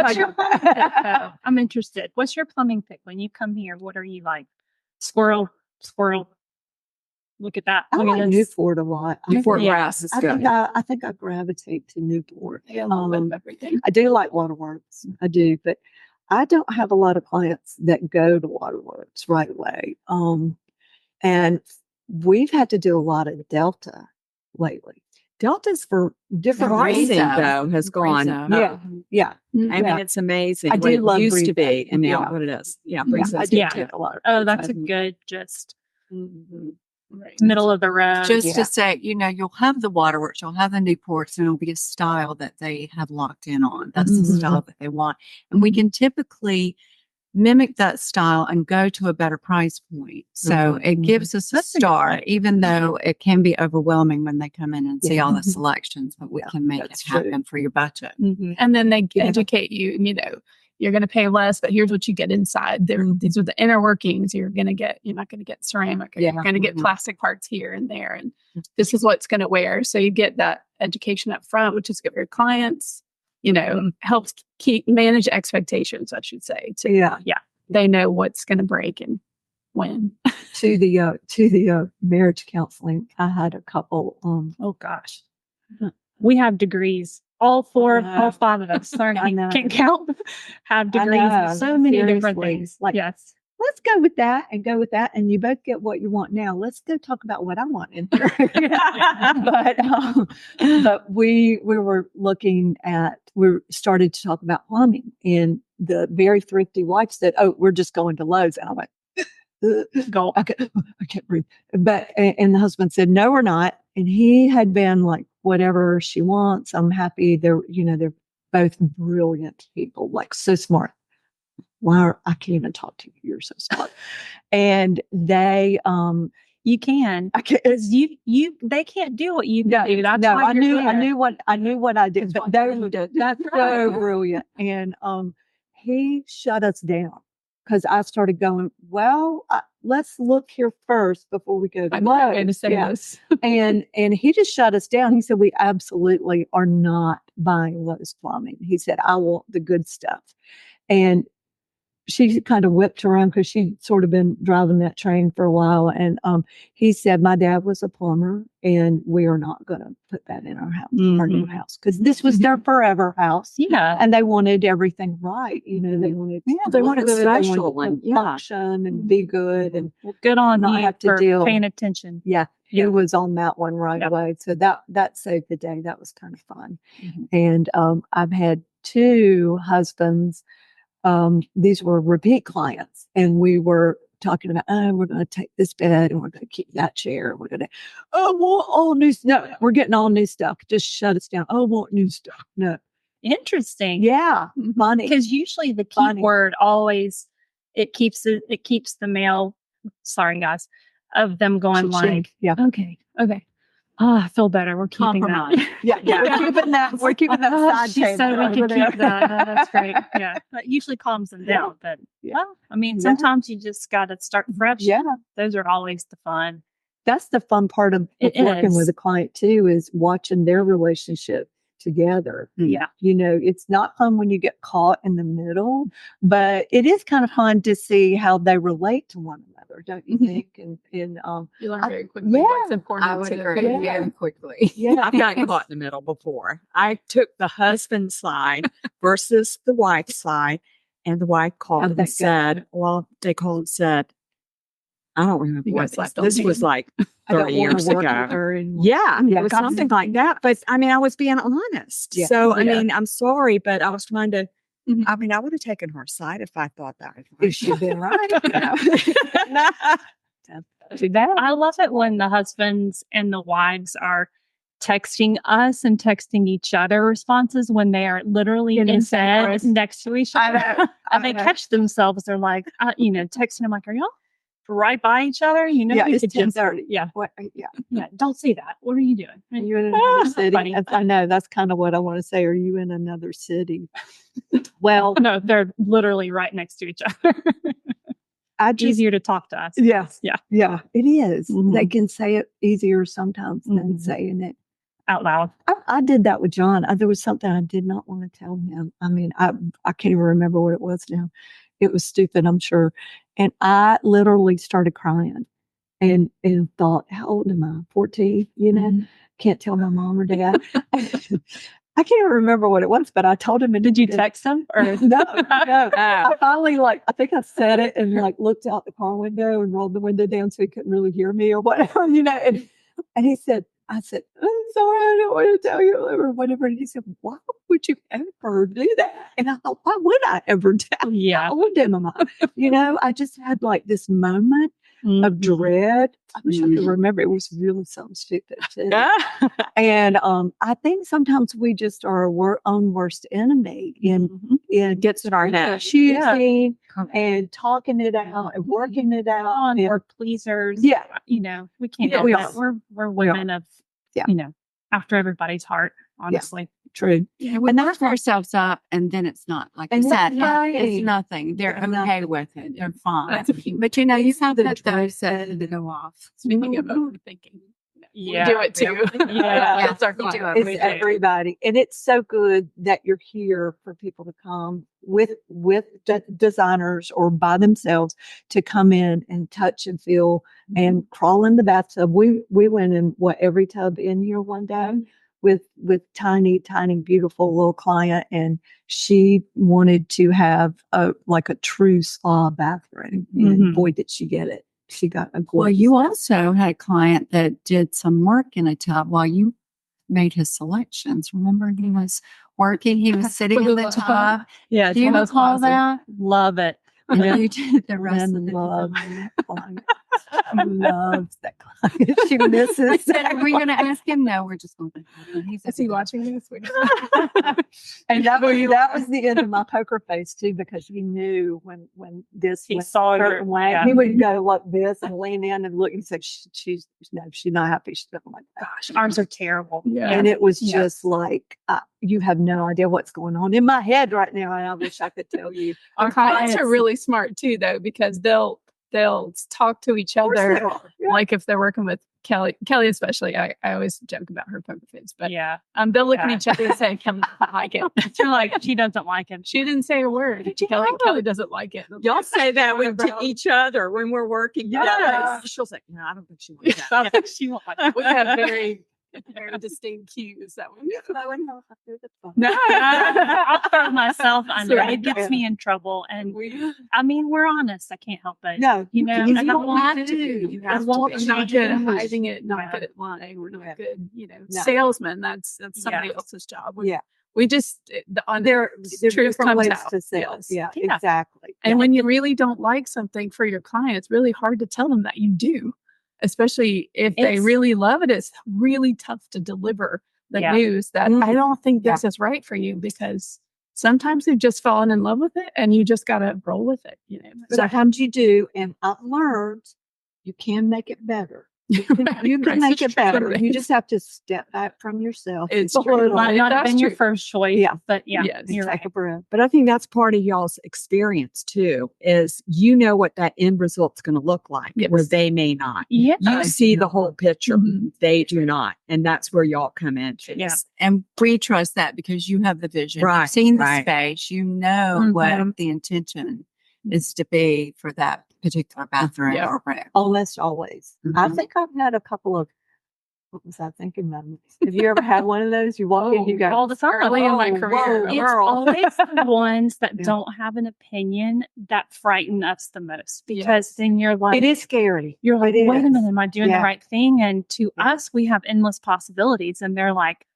I'm interested. What's your plumbing pick when you come here? What are you like? Squirrel. Look at that. I like Newport a lot. Newport brass is good. I think I gravitate to Newport. Yeah, everything. I do like Waterworks. I do, but I don't have a lot of clients that go to Waterworks right away. And we've had to do a lot of Delta lately. Delta's for different pricing reasons. though has gone up. Yeah. I mean, it's amazing. I do love it used to Breeze be, and now Yeah. what it is. Yeah, I do take a lot of Oh, that's a good middle of the road. Just to say, you'll have the Waterworks, you'll have the Newports, and it'll be a style that they have locked in on. That's the style that they want. And we can typically mimic that style and go to a better price point. So it gives us a start, even though it can be overwhelming when they come in and see all the selections, but we can make it happen for your budget. And then they educate you, you're going to pay less, but here's what you get inside. These are the inner workings. You're not going to get ceramic. Or You're going to get plastic parts here and there. And this is what's going to wear. So you get that education up front, which is good for your clients. Helps manage expectations, I should say. They know what's going to break and when. To the marriage counseling, I had a couple. Oh gosh, we have degrees. All 5 of us. I can't count. Have degrees in so many different things. Like, yes. Let's go with that, and you both get what you want now. Let's go talk about what I want in here. But we started to talk about plumbing, and the very thrifty wife said, "Oh, we're just going to Lowe's." And I went, "Go, I can't breathe." But and the husband said, "No, we're not." And he had been like, "Whatever she wants, I'm happy." They're both brilliant people, like so smart. Wow, I can't even talk to you. You're so smart. And they, you can. I can't. They can't do what you do. That's no, why I knew what I did. But that's so brilliant. And he shut us down because I started going, well, let's look here first before we go to Lowe's. And he just shut us down. He said, we absolutely are not buying Lowe's plumbing. He said, I want the good stuff. And she kind of whipped her own because she'd sort of been driving that train for a while. And he said, my dad was a plumber and we are not going to put that in our house, our new house, because this was their forever house. Yeah. And they wanted everything right. They wanted, they wanted special and function and be good and good on not you have to for deal. paying attention. Yeah. He was on that one right away. So that saved the day. That was kind of fun. And I've had 2 husbands. These were repeat clients, and we were talking about, we're going to take this bed and we're going to keep that chair. We're going to, well, all new stuff. No, we're getting all new stuff. Just shut us down. Oh, want new stuff. No. Interesting. Yeah. Money. Because usually the key word always, it keeps the male, sorry guys, of them going like, yeah. Okay. Oh, I feel better. We're keeping Compromise. that. Yeah. We're keeping that side She table said we over could there. keep that. Oh, that's great. Yeah. That usually calms them down. But, well, I mean, sometimes you just got to start fresh. Yeah. Those are always the fun. That's the fun part of working with a client too, is watching their relationship together. Yeah. You know, it's not fun when you get caught in the middle, but it is kind of fun to see how they relate to one another, don't you think? And you learn very quickly what's important. I would agree very quickly. yeah. I've gotten caught in the middle before. I took the husband's side versus the wife's side, and the wife called and said, they called and said, I don't remember what this was like 30 years ago. Yeah, it was something like that. But I mean, I was being honest. Yeah. So, I mean, I'm sorry, but I was trying to, I mean, I would have taken her side if I thought that was right. It should have been right. I love it when the husbands and the wives are texting us and texting each other responses when they are literally in bed next to each other. And they catch themselves. They're like, texting them like, are y'all right by each other? You know, it's could just, 10:30. yeah. What, Yeah. Don't say that. What are you doing? Are you in another city? Funny. I know that's kind of what I want to say. Are you in another city? Well, No, they're literally right next to each other. Easier to talk to us. Yes. Yeah. Yeah, it is. Mhm. They can say it easier sometimes than saying it out loud. I did that with John. There was something I did not want to tell him. I mean, I can't even remember what it was now. It was stupid, I'm sure. And I literally started crying and thought, how old am I? 14, can't tell my mom or dad. I can't even remember what it was, but I told him. And did you text him? Or no. I finally I think I said it and looked out the car window and rolled the window down so he couldn't really hear me or whatever, And he said, I said, I'm sorry, I don't want to tell you or whatever. And he said, why would you ever do that? And I thought, why would I ever tell you? Yeah. How old am I? I just had this moment of dread. I wish I could remember. It was really something stupid too. And I think sometimes we just are our own worst enemy in Gets in our head. choosing and talking it out and working it out. Or pleasers. Yeah. We can't help it. We're women of, after everybody's heart, honestly. True. Yeah, we knock ourselves up, and then it's not like you said. It's nothing. They're okay with it. They're fine. But you have to put those to go off. Speaking of overthinking, Yeah. we do it too. That's our We do client. it. It's everybody. And it's so good that you're here for people to come with designers or by themselves to come in and touch and feel and crawl in the bathtub. We went in every tub in here one day with tiny, beautiful little client. And she wanted to have a true spa bathroom. And boy, did she get it. She got a gorgeous. Well, you also had a client that did some work in a tub while you made his selections. Remember, he was working. He was sitting in the tub. Yeah. Do you recall that? Love it. And you did the rest of the love She loves that client. She misses. Are we going to ask him? No, we're just going to. Is he watching this? And that was the end of my poker face too, because he knew when this He went saw a certain way, yeah. he would go like this and lean in and look and say, she's not happy. She's not like that. Gosh, ours are terrible. Yeah. And it was just like, you have no idea what's going on in my head right now. And I wish I could tell you. Our clients are really smart too, though, because they'll talk to each other. Yeah. Like if they're working with Kelly especially, I always joke about her poker face, but Yeah. They'll look at each other and say, Kelly doesn't like it. You're like, she doesn't like it. She didn't say a word. Kelly doesn't like it. Y'all say that to each other when we're working. Yes. She'll say, no, I don't think she wants that. I don't think she won't like it. We have very distinct cues that we No, I'll throw myself under. Right. It gets me in trouble. And we're honest. I can't help it. No, You know, you I don't don't have to. You have We're to. not good at hiding it, not good at lying. We're not good, salesmen. That's somebody else's job. We just There's truth different comes ways out. to sales. Yes. Yeah, exactly. And when you really don't like something for your client, it's really hard to tell them that you do, especially if they really love it. It's really tough to deliver the news that I don't think this is right for you, because sometimes they've just fallen in love with it and you just got to roll with it. Sometimes you do. And I've learned you can make it better. You can make it better. You just have to step back from yourself. It's a true. little- Might not have That's been your true. first choice, Yeah. but yeah, Yes. you're Take right. a breath. But I think that's part of y'all's experience too, is you know what that end result's going to look like, Yes. where they may not. Yeah. You see the whole picture. Mhm. They do not. And that's where y'all come in. Yeah. And we trust that because you have the vision. Right, You've seen the right. space. You know what the intention is to be for that particular bathroom Yeah. or room. Almost always. I Mhm. think I've had a couple of, what was I thinking about? Have you ever had one of those? You walk in, you go, all the time. Early in my "Oh, career. whoa, It's girl." always the ones that Yeah. don't have an opinion that frighten us the most, because Yes. then you're like, It is scary. you're like, It wait a is. minute, am I doing Yeah. the right thing? And to Yeah. us, we have endless possibilities, and they're like,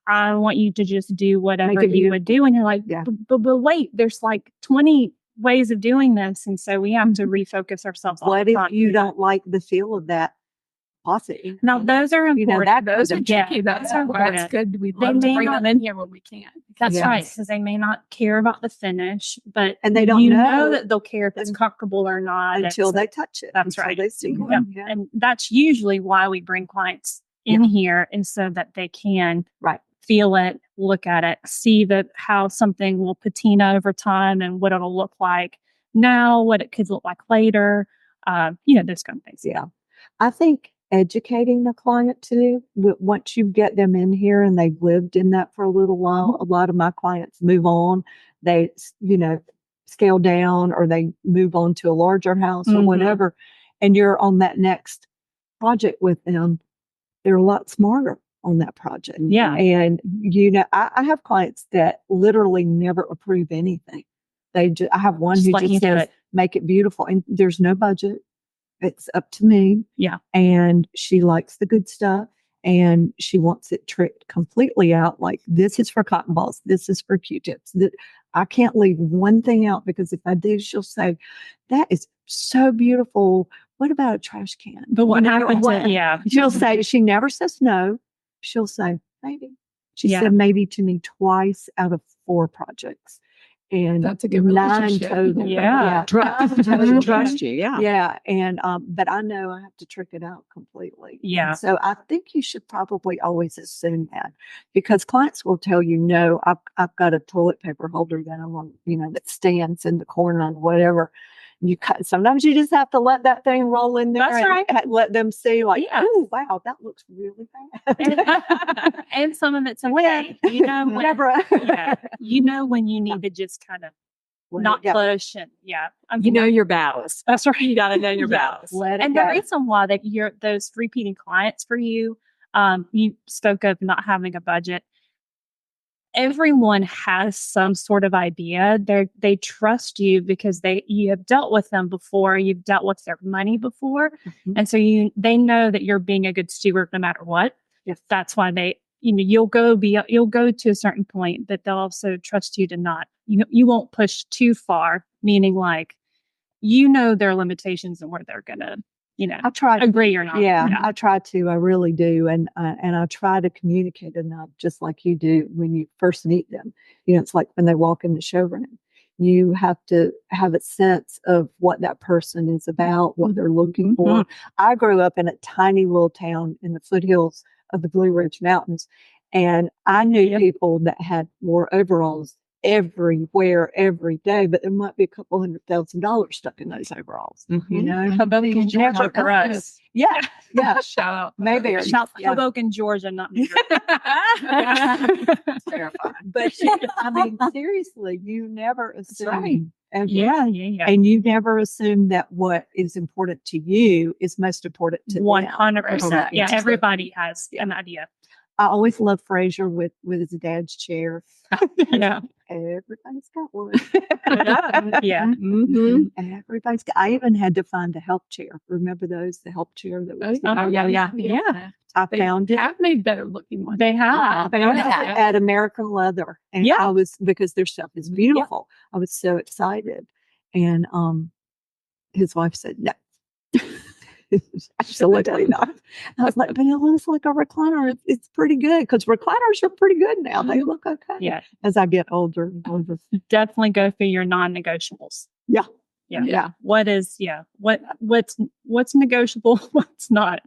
I want you to just do whatever Make it you would do. And you're like, Yeah. but wait, there's like 20 ways of doing this. And so we have to refocus ourselves all What the if time. you don't like the feel of that faucet? Now, those are You know, important. Those are Yeah, tricky. That's those are why it's important. good. We They love to may bring not- them in here when we can. That's Yes. right, because they may not care about the finish, but And they don't you know that they'll care if it's comfortable or not until and they touch it. That's until right. They see Yeah. it. Yeah. And that's usually why we bring clients in here, and so that they can Right. feel it, look at it, see how something will patina over time and what it'll look like now, what it could look like later, those kind of things. Yeah. I think educating the client too, once you get them in here and they've lived in that for a little while, a lot of my clients move on. They, scale down, or they move on to a larger house or Mhm. whatever. And you're on that next project with them. They're a lot smarter on that project. Yeah. And, I have clients that literally never approve anything. I have one Just who let you just do says, it. make it beautiful. And there's no budget. It's up to me. Yeah. And she likes the good stuff, and she wants it tricked completely out. Like, this is for cotton balls. This is for Q-tips. I can't leave one thing out, because if I do, she'll say, that is so beautiful. What about a trash can? But what happened to, She'll say, she never says no. She'll say, maybe. She Yeah. said maybe to me twice out of 4 projects. And That's a good 9 relationship. total. Yeah. Trust you. Yeah. Yeah. And, but I know I have to trick it out completely. Yeah. And so I think you should probably always assume that, because clients will tell you, no, I've got a toilet paper holder that I want, that stands in the corner or whatever. Sometimes you just have to let that thing roll in there. That's right. And let them see, like, Yeah. oh, wow, that looks really bad. and some of it's okay. When, Whatever. when you need to just kind of Let not it go. push, and You know your battles. that's right. You got to know your Yeah. battles. Let it And go. the reason why those repeating clients for you, you spoke of not having a budget. Everyone has some sort of idea. They trust you because you have dealt with them before. You've dealt with their money before, Mhm. and so they know that you're being a good steward no matter what. Yes. That's why you'll go to a certain point, but they'll also trust you to not. You won't push too far, meaning like their limitations and where they're gonna I try. agree or not. Yeah, I try to. I really do, and I try to communicate enough, just like you do when you first meet them. It's like when they walk in the showroom, you have to have a sense of what that person is about, what they're looking for. I grew up in a tiny little town in the foothills of the Blue Ridge Mountains, and I knew people that had wore overalls everywhere every day, but there might be a couple $100,000 stuck in those overalls. Hoboken, Georgia for us. Yeah. Shout out. Maybe. Shout Yeah. Hoboken, Georgia, not New York. Terrifying. But seriously, you never assume. right. ever. Yeah. And you never assume that what is important to you is most important to them. 100%. Yeah, Correct. everybody has an idea. I always love Fraser with his dad's chair. Yeah. Everybody's got one. Yeah. Mhm. Everybody's got. I even had to find a help chair. Remember those? The help chair that was. Yeah. I found it. Have made better looking ones. They have. I found it at American Leather, and Yeah. I was, because their stuff is beautiful. I was so excited, and his wife said no. Absolutely not. I was like, but it looks like a recliner. It's pretty good, because recliners are pretty good now. They look okay. Yeah. As I get older and older. Definitely go for your non-negotiables. Yeah. Yeah. What's negotiable, what's not?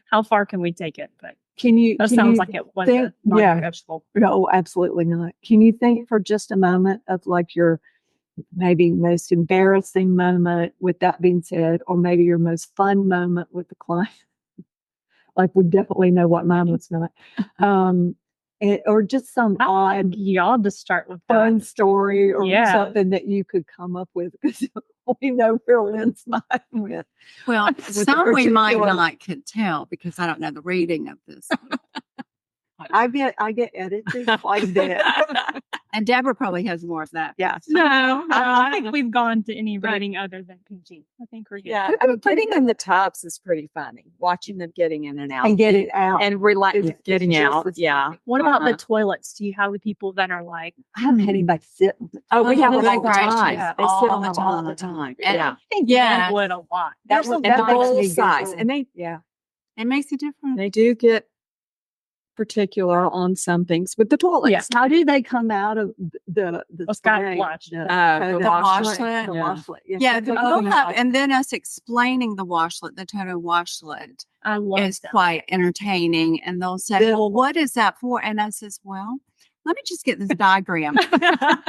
How far can we take it? But that sounds like it wasn't negotiable. No, absolutely not. Can you think for just a moment of like your maybe most embarrassing moment with that being said, or maybe your most fun moment with the client? Like we definitely know what mine was not. Or just some odd y'all to start with fun story or something that you could come up with, because we know where Lynn's mind went. Well, some we might not could tell because I don't know the reading of this. I get edited like that. And Deborah probably has more of that. Yeah. No, I don't think we've gone to any rating other than PG. I think we're good. Yeah, I mean, getting in the tubs is pretty funny. Watching them getting in and out. And get it out. And getting out. Yeah. What about the toilets? Do you have the people that are like, I haven't had anybody sit. Oh, we have Oh, them all the my time. gosh, They sit all on the them all time. the time. And- Yeah. Yeah. would a lot? That And makes the me bowl giggle. size. And they It makes a difference. do get particular on some things with the toilets. Yeah. How do they come out of the Scott spray? flush. The washlet. The Yeah. washlet. Yeah, So they we'll come have, out. and then us explaining the washlet, the total washlet I love is them. quite entertaining. And they'll say, They'll- well, what is that for? And I says, well, let me just get this diagram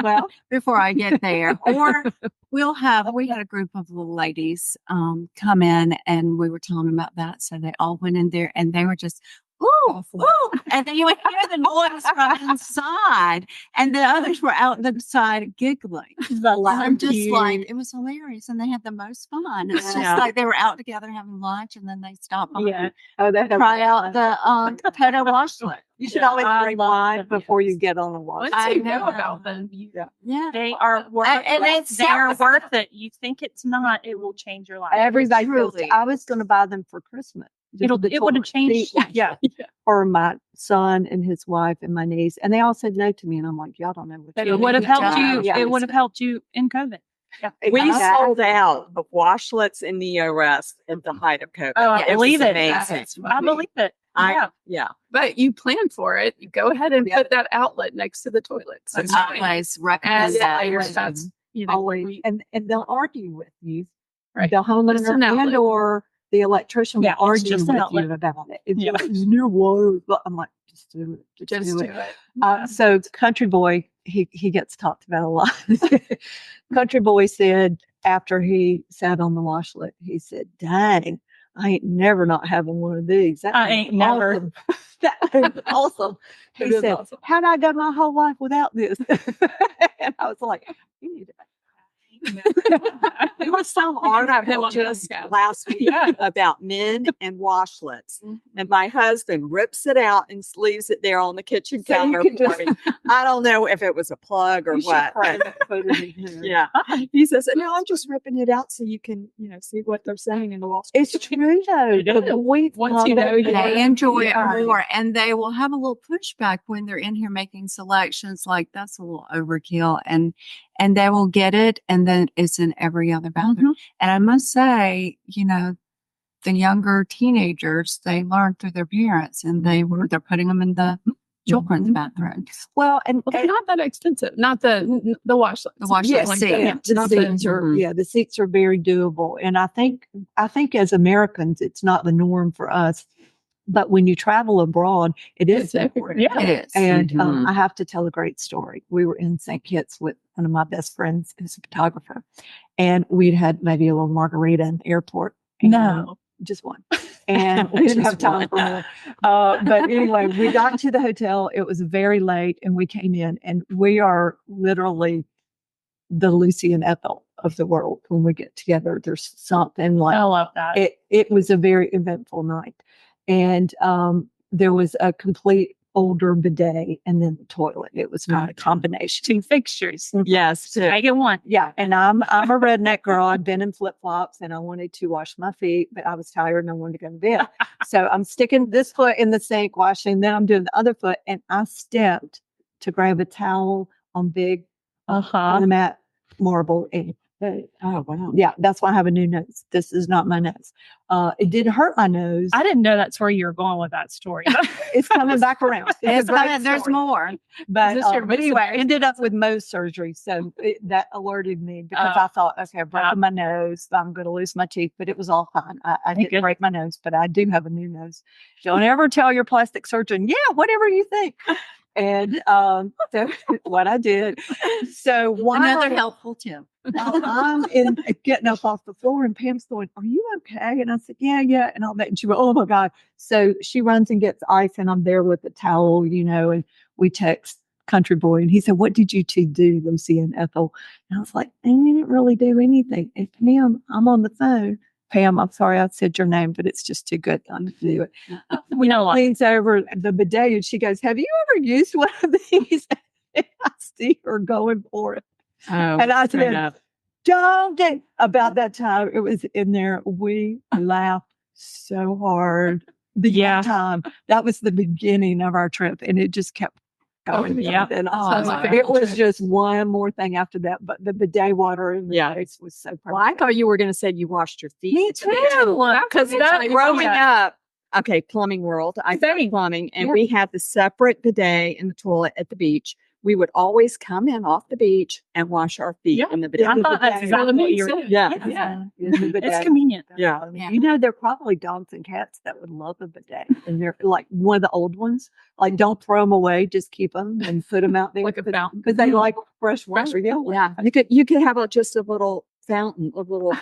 Well, before I get there. Or we had a group of little ladies come in and we were telling them about that. So they all went in there and they were just, ooh, ooh. And then you would hear the noise from inside and the others were out the side giggling. I'm just like, it was hilarious. And they had the most fun. It's just Yeah. like they were out together having lunch and then they stopped by Yeah. and try out the Toto washlet. You should Yeah, always I drink love wine them, before yes. you get on a Once washlet. you I know know. about them, Yeah. They are worth And it. it's They are so- worth it. You think it's not, it will change your life. Everybody feels Truly. I was going to buy them for Christmas. It would have toilet changed. seat Yeah. for my son and his wife and my niece, and they all said no to me, and I'm like, y'all don't know what It you're would have doing. helped you. Yeah. It would have helped you in COVID. We Exactly. sold out of washlets and neo-rest at the height of COVID. Oh, I It was believe it. amazing. I believe it. Yeah. but you plan for it. You go ahead and put that outlet next to the toilet. So It's always recommend and that. layers, that's Always, and they'll argue with you. Right. The homeowner Just an outlet. and or the electrician will Yeah, it's argue just an with outlet. you about it. It's Yeah. near water, but I'm like, just do it. just do it. So Country Boy, he gets talked about a lot. Country Boy said after he sat on the washlet, he said, "Dang, I ain't never not having one of these. That I thing's ain't never." awesome." That thing's awesome. He It is said, awesome. "How'd I go my whole life without this?" And I was like, "You need it." There was some article just last week about men and washlets. And my husband rips it out and leaves it there on the kitchen So you counter. can for me. I don't know if it was a plug or You should what. frame it, put it in here. Yeah. He says, no, I'm just ripping it out so you can, see what they're saying in the wall. It's true though. It is. Once you know, They enjoy it Yeah. more and they will have a little pushback when they're in here making selections like that's a little overkill and they will get it and then it's in every other bathroom. And I must say, the younger teenagers, they learn through their parents and they're putting them in the children's bathrooms. Well, and they're not that extensive. Not the washlet. The washlet yes, like the that. seats are the seats are very doable, and I think as Americans, it's not the norm for us. But when you travel abroad, it is It's everywhere. important. Yeah. It is. And Mhm. I have to tell a great story. We were in St. Kitts with one of my best friends, who's a photographer, and we'd had maybe a little margarita in the airport. And No. just one. And we didn't have time for more. But anyway, we got to the hotel. It was very late, and we came in, and we are literally the Lucy and Ethel of the world. When we get together, there's something like I love that. it was a very eventful night. And there was a complete older bidet and then the toilet. It was not a combination. 2 fixtures. Yes. Make it one. Yeah. And I'm a redneck girl. I'd been in flip flops and I wanted to wash my feet, but I was tired and I wanted to go to bed. So I'm sticking this foot in the sink washing. Then I'm doing the other foot. And I stepped to grab a towel on big on the mat marble. And Oh, wow. Yeah, that's why I have a new nose. This is not my nose. It didn't hurt my nose. I didn't know that's where you were going with that story. It's coming back around. It's coming, there's more. But, Is this your but anyway, I ended up with Mohs surgery. So that alerted me because I thought, okay, I've broken my nose. I'm going to lose my teeth, but it was all fine. I didn't break my nose, but I do have a new nose. Don't ever tell your plastic surgeon, yeah, whatever you think. And so what I did. So Another helpful tip. I'm getting up off the floor and Pam's going, are you okay? And I said, yeah. And all that. And she went, oh my God. So she runs and gets ice and I'm there with the towel, and we text Country Boy. And he said, what did you two do, Lucy and Ethel? And I was like, I didn't really do anything. And Pam, I'm on the phone. Pam, I'm sorry I said your name, but it's just too good to do it. We know what. Leans over the bidet and she goes, have you ever used one of these? And I see her going for it. Oh, and I said, don't do. About that time, it was in there. We laughed so hard. That time. That was the beginning of our trip, and it just kept going. Yeah. And it was just one more thing after that. But the bidet water in the face was so perfect. Well, I thought you were going to say you washed your feet. Me too. Because growing up, okay, plumbing world, I studied plumbing, and we had the separate bidet in the toilet at the beach. We would always come in off the beach and wash our feet in the bidet. I thought that's exactly what you were doing. Yeah. It's convenient. Yeah. There are probably dogs and cats that would love a bidet. And they're like one of the old ones. Like, don't throw them away. Just keep them and put them out there. Like a fountain. Because they like fresh water. Yeah. You could have just a little fountain, a little.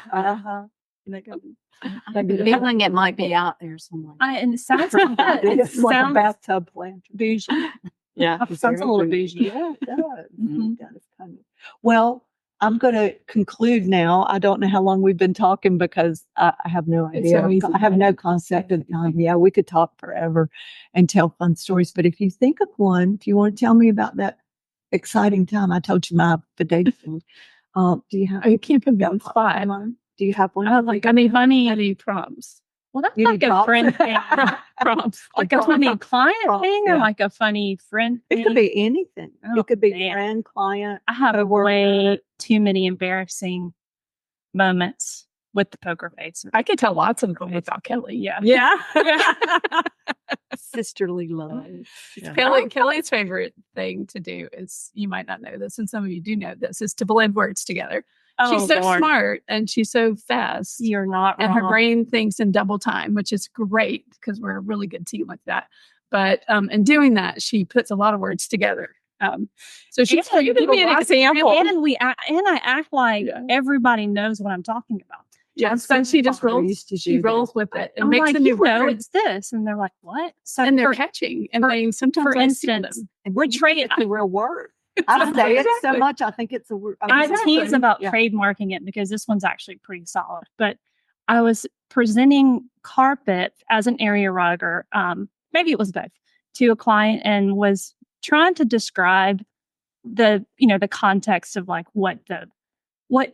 Feeling it might be out there somewhere. And it sounds like that. It It's like a sounds bathtub plant. bougie. Yeah. It sounds a little bougie. Yeah, it does. It does, kind of. Well, I'm going to conclude now. I don't know how long we've been talking because I have no idea. so easy. I have no concept of time. Yeah, we could talk forever and tell fun stories. But if you think of one, if you want to tell me about that exciting time, I told you my bidet thing. Do you have? You can't put me on the spot. Do you have one? I need money. I need prompts. Well, that's You like need a friend thing. Prompts. Like a funny client Prompts, thing or yeah. like a funny friend thing. It could be anything. Oh, It could be man. friend, client. I have coworker. way too many embarrassing moments with the poker face. I could tell lots of them without Kelly. Yeah. Yeah. Sisterly love. Kelly's favorite thing to do is, you might not know this, and some of you do know this, is to blend words together. She's so smart and she's so fast. You're not And wrong. her brain thinks in double time, which is great because we're a really good team like that. But in doing that, she puts a lot of words together. So she's give me an example. And I act like everybody knows what I'm talking about. Yeah, so she just rolls. She rolls with it and makes a new word. It's this, and they're like, "What?" So And they're catching. And they sometimes, for instance, we're trading. It's a real word. I say it so much. I think it's a word. I tease about trademarking it because this one's actually pretty solid. But I was presenting carpet as an area rug, or maybe it was both, to a client, and was trying to describe the context of like what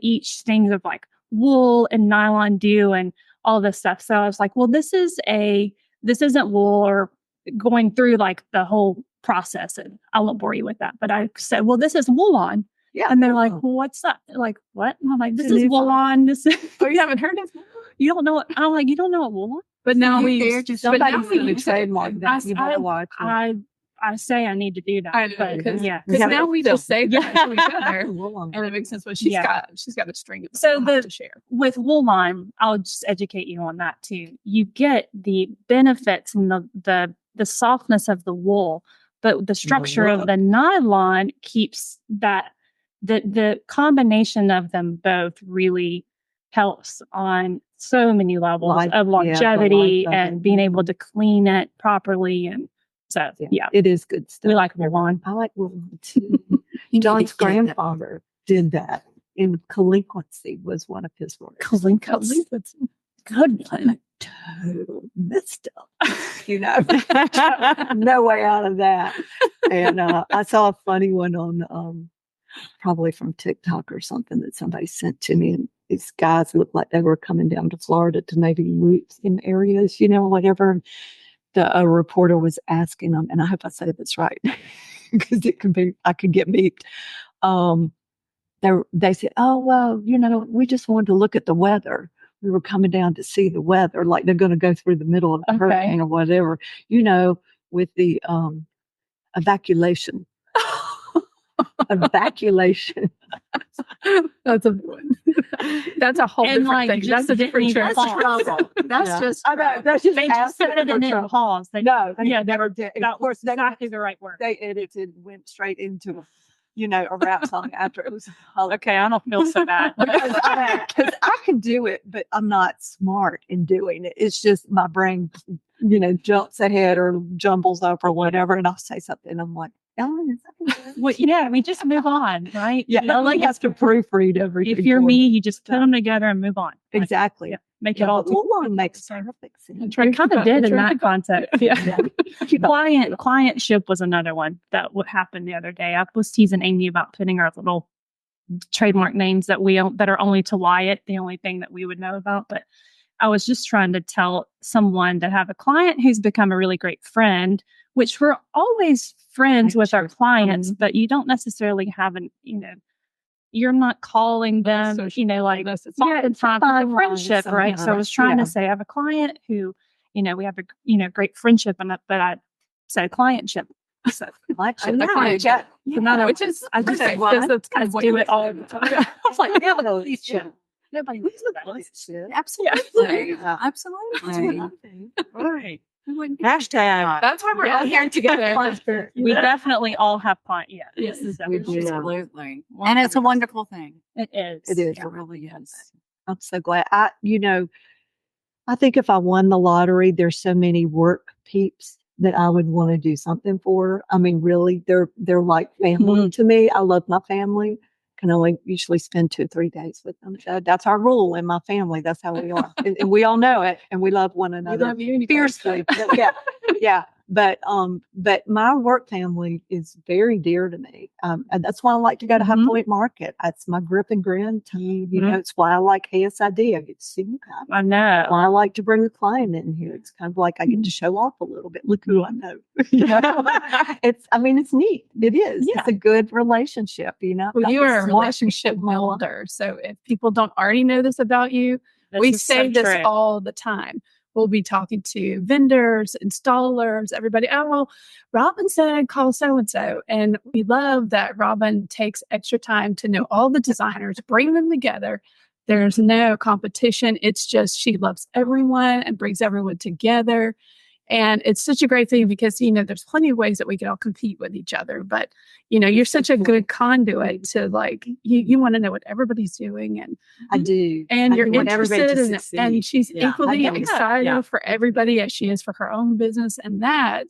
each things of like wool and nylon do and all this stuff. So I was like, well, this isn't wool, or going through like the whole process, and I won't bore you with that. But I said, well, this is woolon. Yeah. And they're like, well, what's that? They're like, what? And I'm like, this is woolon. This is you haven't heard of it? You don't know what? I'm like, you don't know what woolon? But now somebody's going to trademark that. You better watch it. I say I need to do that. I know, but because yeah. now we just say that to each other, Woolon. and it makes sense. But she's got a string of So to share. With woolon, I'll just educate you on that too. You get the benefits and the softness of the wool, but the structure of the nylon keeps that. The combination of them both really helps on so many levels of longevity and being able to clean it properly. And so, it is good stuff. We like woolon. I like woolon too. John's grandfather did that. In Colinquency was one of his words. Colinquency. Good one. Total messed up. No way out of that. And I saw a funny one on probably from TikTok or something that somebody sent to me. And these guys looked like they were coming down to Florida to maybe root in areas, whatever. The reporter was asking them, and I hope I said this right because I could get beeped. they said, oh, well, we just wanted to look at the weather. We were coming down to see the weather, like they're going to go through the middle of the hurricane or whatever, with the evacuation. Evacuation. That's a one. That's a whole different thing. That's a different trouble. That's just. That's just. They just said it in the pause. They never did. Of course, exactly the right word. They edited, went straight into a rap song after it was. Okay, I don't feel so bad because I can do it, but I'm not smart in doing it. It's just my brain, jumps ahead or jumbles up or whatever, and I'll say something. And I'm like, oh, well, just move on, right? Yeah, nobody has to proofread everything. If you're me, you just put them together and move on. Exactly. Make it all. One makes perfect sense. I kind of did in that context. Yeah. Clientship was another one that happened the other day. I was teasing Amy about putting our little trademark names that we own that are only to Wyatt, the only thing that we would know about. But I was just trying to tell someone to have a client who's become a really great friend, which we're always friends with our clients, but you don't necessarily have you're not calling them, it's time for the friendship, right? So I was trying to say, I have a client who, we have a, great friendship, but I said clientship. So clientship. Which is, I just say, that's kind of what do it all the time. I was like, nobody needs a relationship. Absolutely. Absolutely. Right. Hashtag. That's why we're all here together. We definitely all have clients. Yes, we do. Absolutely. And it's a wonderful thing. It is. It is. It really is. I'm so glad. I think if I won the lottery, there's so many work peeps that I would want to do something for. I mean, really, they're like family to me. I love my family. Can only usually spend 2 or 3 days with them. So that's our rule in my family. That's how we are. and we all know it. And we love one another. We love you fiercely. Yeah. But my work family is very dear to me. And that's why I like to go to High Point Market. That's my grip and grin time. It's why I like KSID. I get to see you guys. I know. Why I like to bring a client in here. It's kind of like I get to show off a little bit. Look who I know. It's neat. It is. Yeah. It's a good relationship, Well, you are a relationship builder. So if people don't already know this about you, we say this all the time. We'll be talking to vendors, installers, everybody. Oh, well, Robyn said call so-and-so. And we love that Robyn takes extra time to know all the designers, bring them together. There's no competition. It's just she loves everyone and brings everyone together. And it's such a great thing because, there's plenty of ways that we can all compete with each other. But, you're such a good conduit to you want to know what everybody's doing. And I do. And you're interested in it. And she's equally excited for everybody as she is for her own business. And that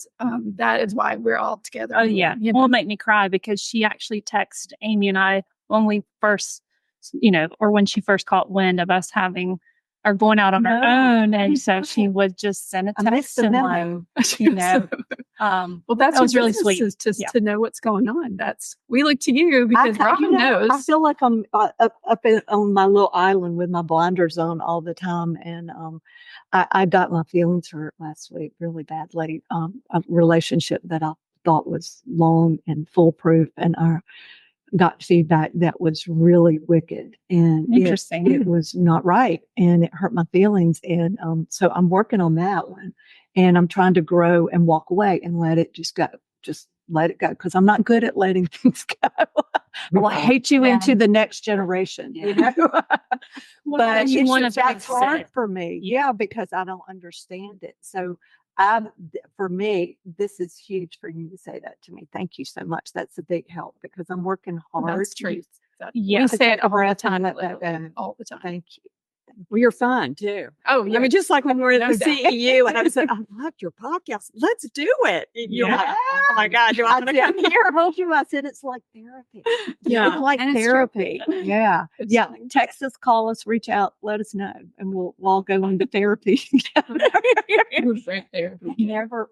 is why we're all together. Oh, yeah. Well, it make me cry because she actually texted Amy and I when we first, or when she first caught wind of us are going out on our own, and so she would just send a text and well, that was really sweet to know what's going on. We look to you because Robyn knows. I feel like I'm up on my little island with my blinders on all the time, and I got my feelings hurt last week really badly. A relationship that I thought was long and foolproof, and got feedback that was really wicked and interesting. It was not right, and it hurt my feelings. And so I'm working on that one, and I'm trying to grow and walk away and let it just go. Just let it go, because I'm not good at letting things go. Well, I hate you into the next generation, But that's hard for me. Yeah, because I don't understand it. So for me, this is huge for you to say that to me. Thank you so much. That's a big help because I'm working hard. That's true. Yeah, we say it all the time. All the time. Thank you. Well, you're fun too. Oh, yeah. I mean, just like when we were at the CEU and I said, I loved your podcast. Let's do it. And you're like, oh my God, you want to come here? I told you, I said, it's like therapy. Yeah. It's like therapy. Yeah. Yeah. Text us, call us, reach out, let us know. And we'll all go into therapy. It was right there. I've never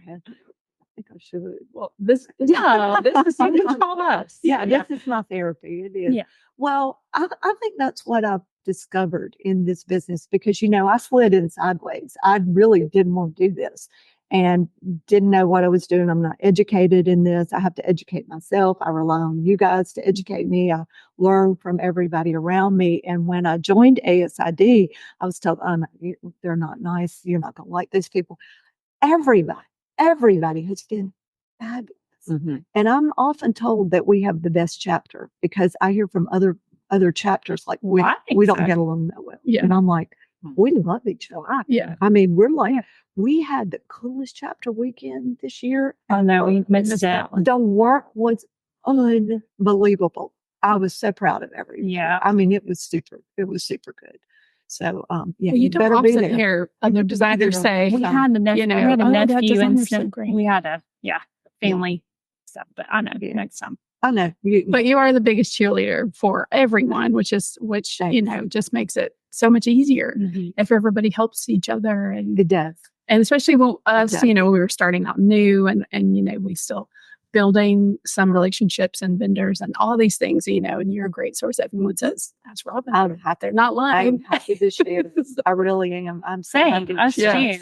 had that. I think I should. Well, this is you can call us. Yeah, this is my therapy. It is. Yeah. Well, I think that's what I've discovered in this business because, I slid in sideways. I really didn't want to do this. and didn't know what I was doing. I'm not educated in this. I have to educate myself. I rely on you guys to educate me. I learn from everybody around me. And when I joined ASID, I was told, oh, no, they're not nice. You're not going to like these people. Everybody has been fabulous. Mm-hmm. And I'm often told that we have the best chapter because I hear from other chapters like we don't get along that well. Yeah. And I'm like, we love each other. Yeah. I mean, we're like, we had the coolest chapter weekend this year. Oh no, we missed out. The work was unbelievable. I was so proud of everything. Yeah. I mean, it was super good. So, yeah, you don't often hear other designers say, we had the nephew, we had a nephew and so great. We had a family stuff, but I know next time. I know. But you are the biggest cheerleader for everyone, which just makes it so much easier if everybody helps each other. And it does. And especially when us, we were starting out new and we still building some relationships and vendors and all these things, and you're a great source. Everyone says, that's Robyn. They're not lying. I'm happy this year. I really am. I'm saying us too.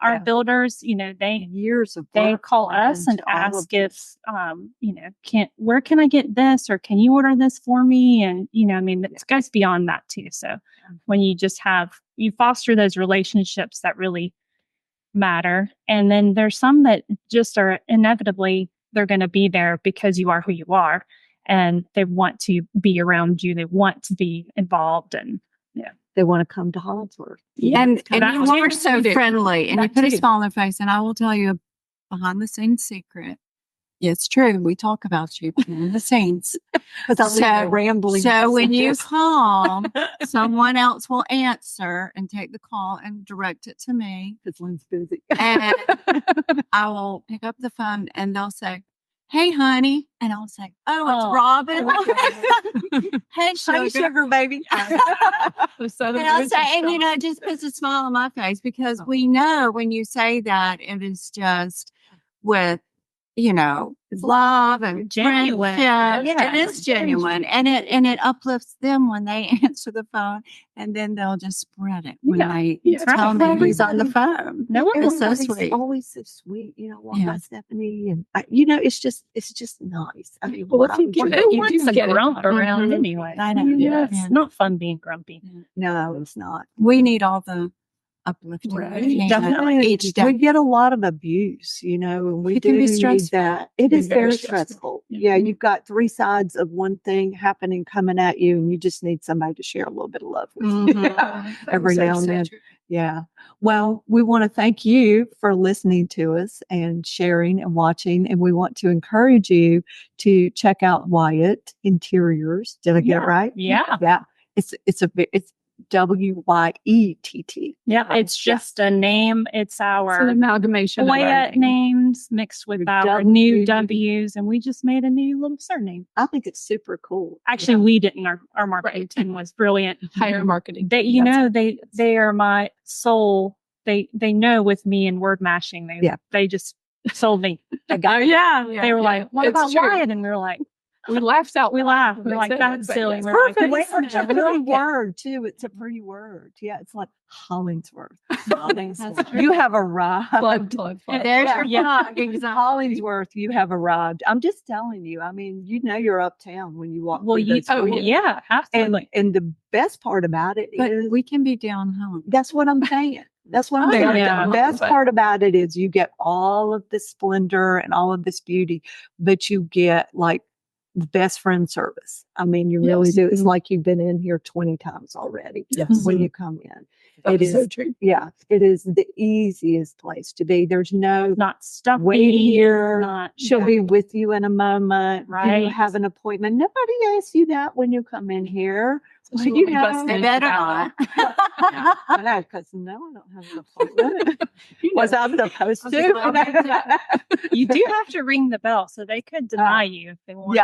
Our builders, they call us and ask if, where can I get this, or can you order this for me? And, it goes beyond that too. So when you just you foster those relationships that really matter. And then there's some that just are inevitably, they're going to be there because you are who you are, and they want to be around you. They want to be involved, and they want to come to Hollingsworth. Yeah. And you are so friendly, and you put a smile on their face. And I will tell you a behind the scenes secret. It's true. We talk about you behind the scenes. So rambling. So when you call, someone else will answer and take the call and direct it to me. Because Lynn's busy. And I will pick up the phone and they'll say, hey, honey. And I'll say, oh, it's Robyn. Hey, sugar baby. And I'll say, and it just puts a smile on my face because we know when you say that, it is just with love and genuine. It is genuine, and it uplifts them when they answer the phone, and then they'll just spread it when they tell me who's on the phone. No, it's so sweet. Always so sweet. By Stephanie, and it's just nice. I mean, well, you do get grump around anyway. I know. It's not fun being grumpy. No, it's not. We need all the uplifting. Definitely. Each day. We get a lot of abuse, and we can be stressful. That. It is very stressful. Yeah, you've got three sides of one thing happening, coming at you, and you just need somebody to share a little bit of love with you every now and then. Yeah. Well, we want to thank you for listening to us and sharing and watching, and we want to encourage you to check out Wyatt Interiors. Did I get it right? Yeah. Yeah. It's WYETT. Yeah, it's just a name. It's an amalgamation Wyatt names mixed with our new W's, and we just made a new little surname. I think it's super cool. Actually, we didn't. Our marketing team was brilliant. Higher marketing. They are my soul. They know with me and word mashing. They just sold me. They were like, what about Wyatt? And we were like, we laughed out. We laughed. We're like, that's silly. We're perfect. like, it's a pretty word too. It's a pretty word. Yeah, it's like Hollingsworth. You have arrived. There's your plug. Hollingsworth, you have arrived. I'm just telling you. I mean, you're uptown when you walk. Absolutely. And the best part about it is we can be down home. That's what I'm saying. That's what I'm saying. Yeah. The best part about it is you get all of this splendor and all of this beauty, but you get like best friend service. I mean, you really do. It's like you've been in here 20 times already when you come in. It is so true. Yeah, it is the easiest place to be. There's not stuff. Wait here. She'll be with you in a moment. Right. You have an appointment. Nobody asks you that when you come in here. So they better not. I know, because I don't have an appointment. Was I supposed to? You do have to ring the bell, so they could deny you if they want.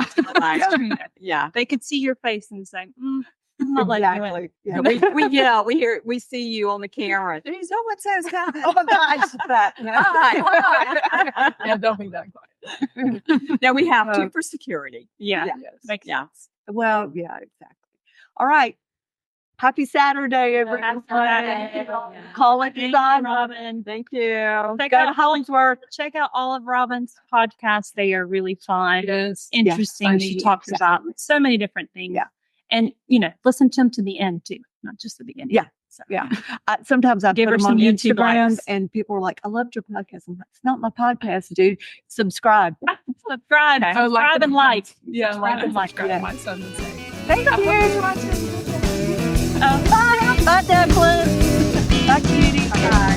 Yeah. They could see your face and say, I'm not letting you in. Yeah. We see you on the camera. So-and-so's coming. Oh my gosh. Don't be that quiet. Now we have to for security. Yeah. Makes sense. Well, yeah, exactly. All right. Happy Saturday, everyone. Call it design. Robyn. Thank you. Go to Hollingsworth. Check out all of Robyn's podcasts. They are really fun. Yes. Interesting. Funny. She talks about so many different things. Yeah. And, listen to them to the end too, not just the beginning. Yeah. So, Yeah. Sometimes I Give put her them some on YouTube Instagram likes. and people are like, I loved your podcast. I'm like, it's not my podcast, dude. Subscribe. Subscribe. Oh, Subscribe and like. Yeah, Subscribe and like. Yeah. My son would say. Thank you. Bye. Bye, Douglas. Bye, cutie. Bye.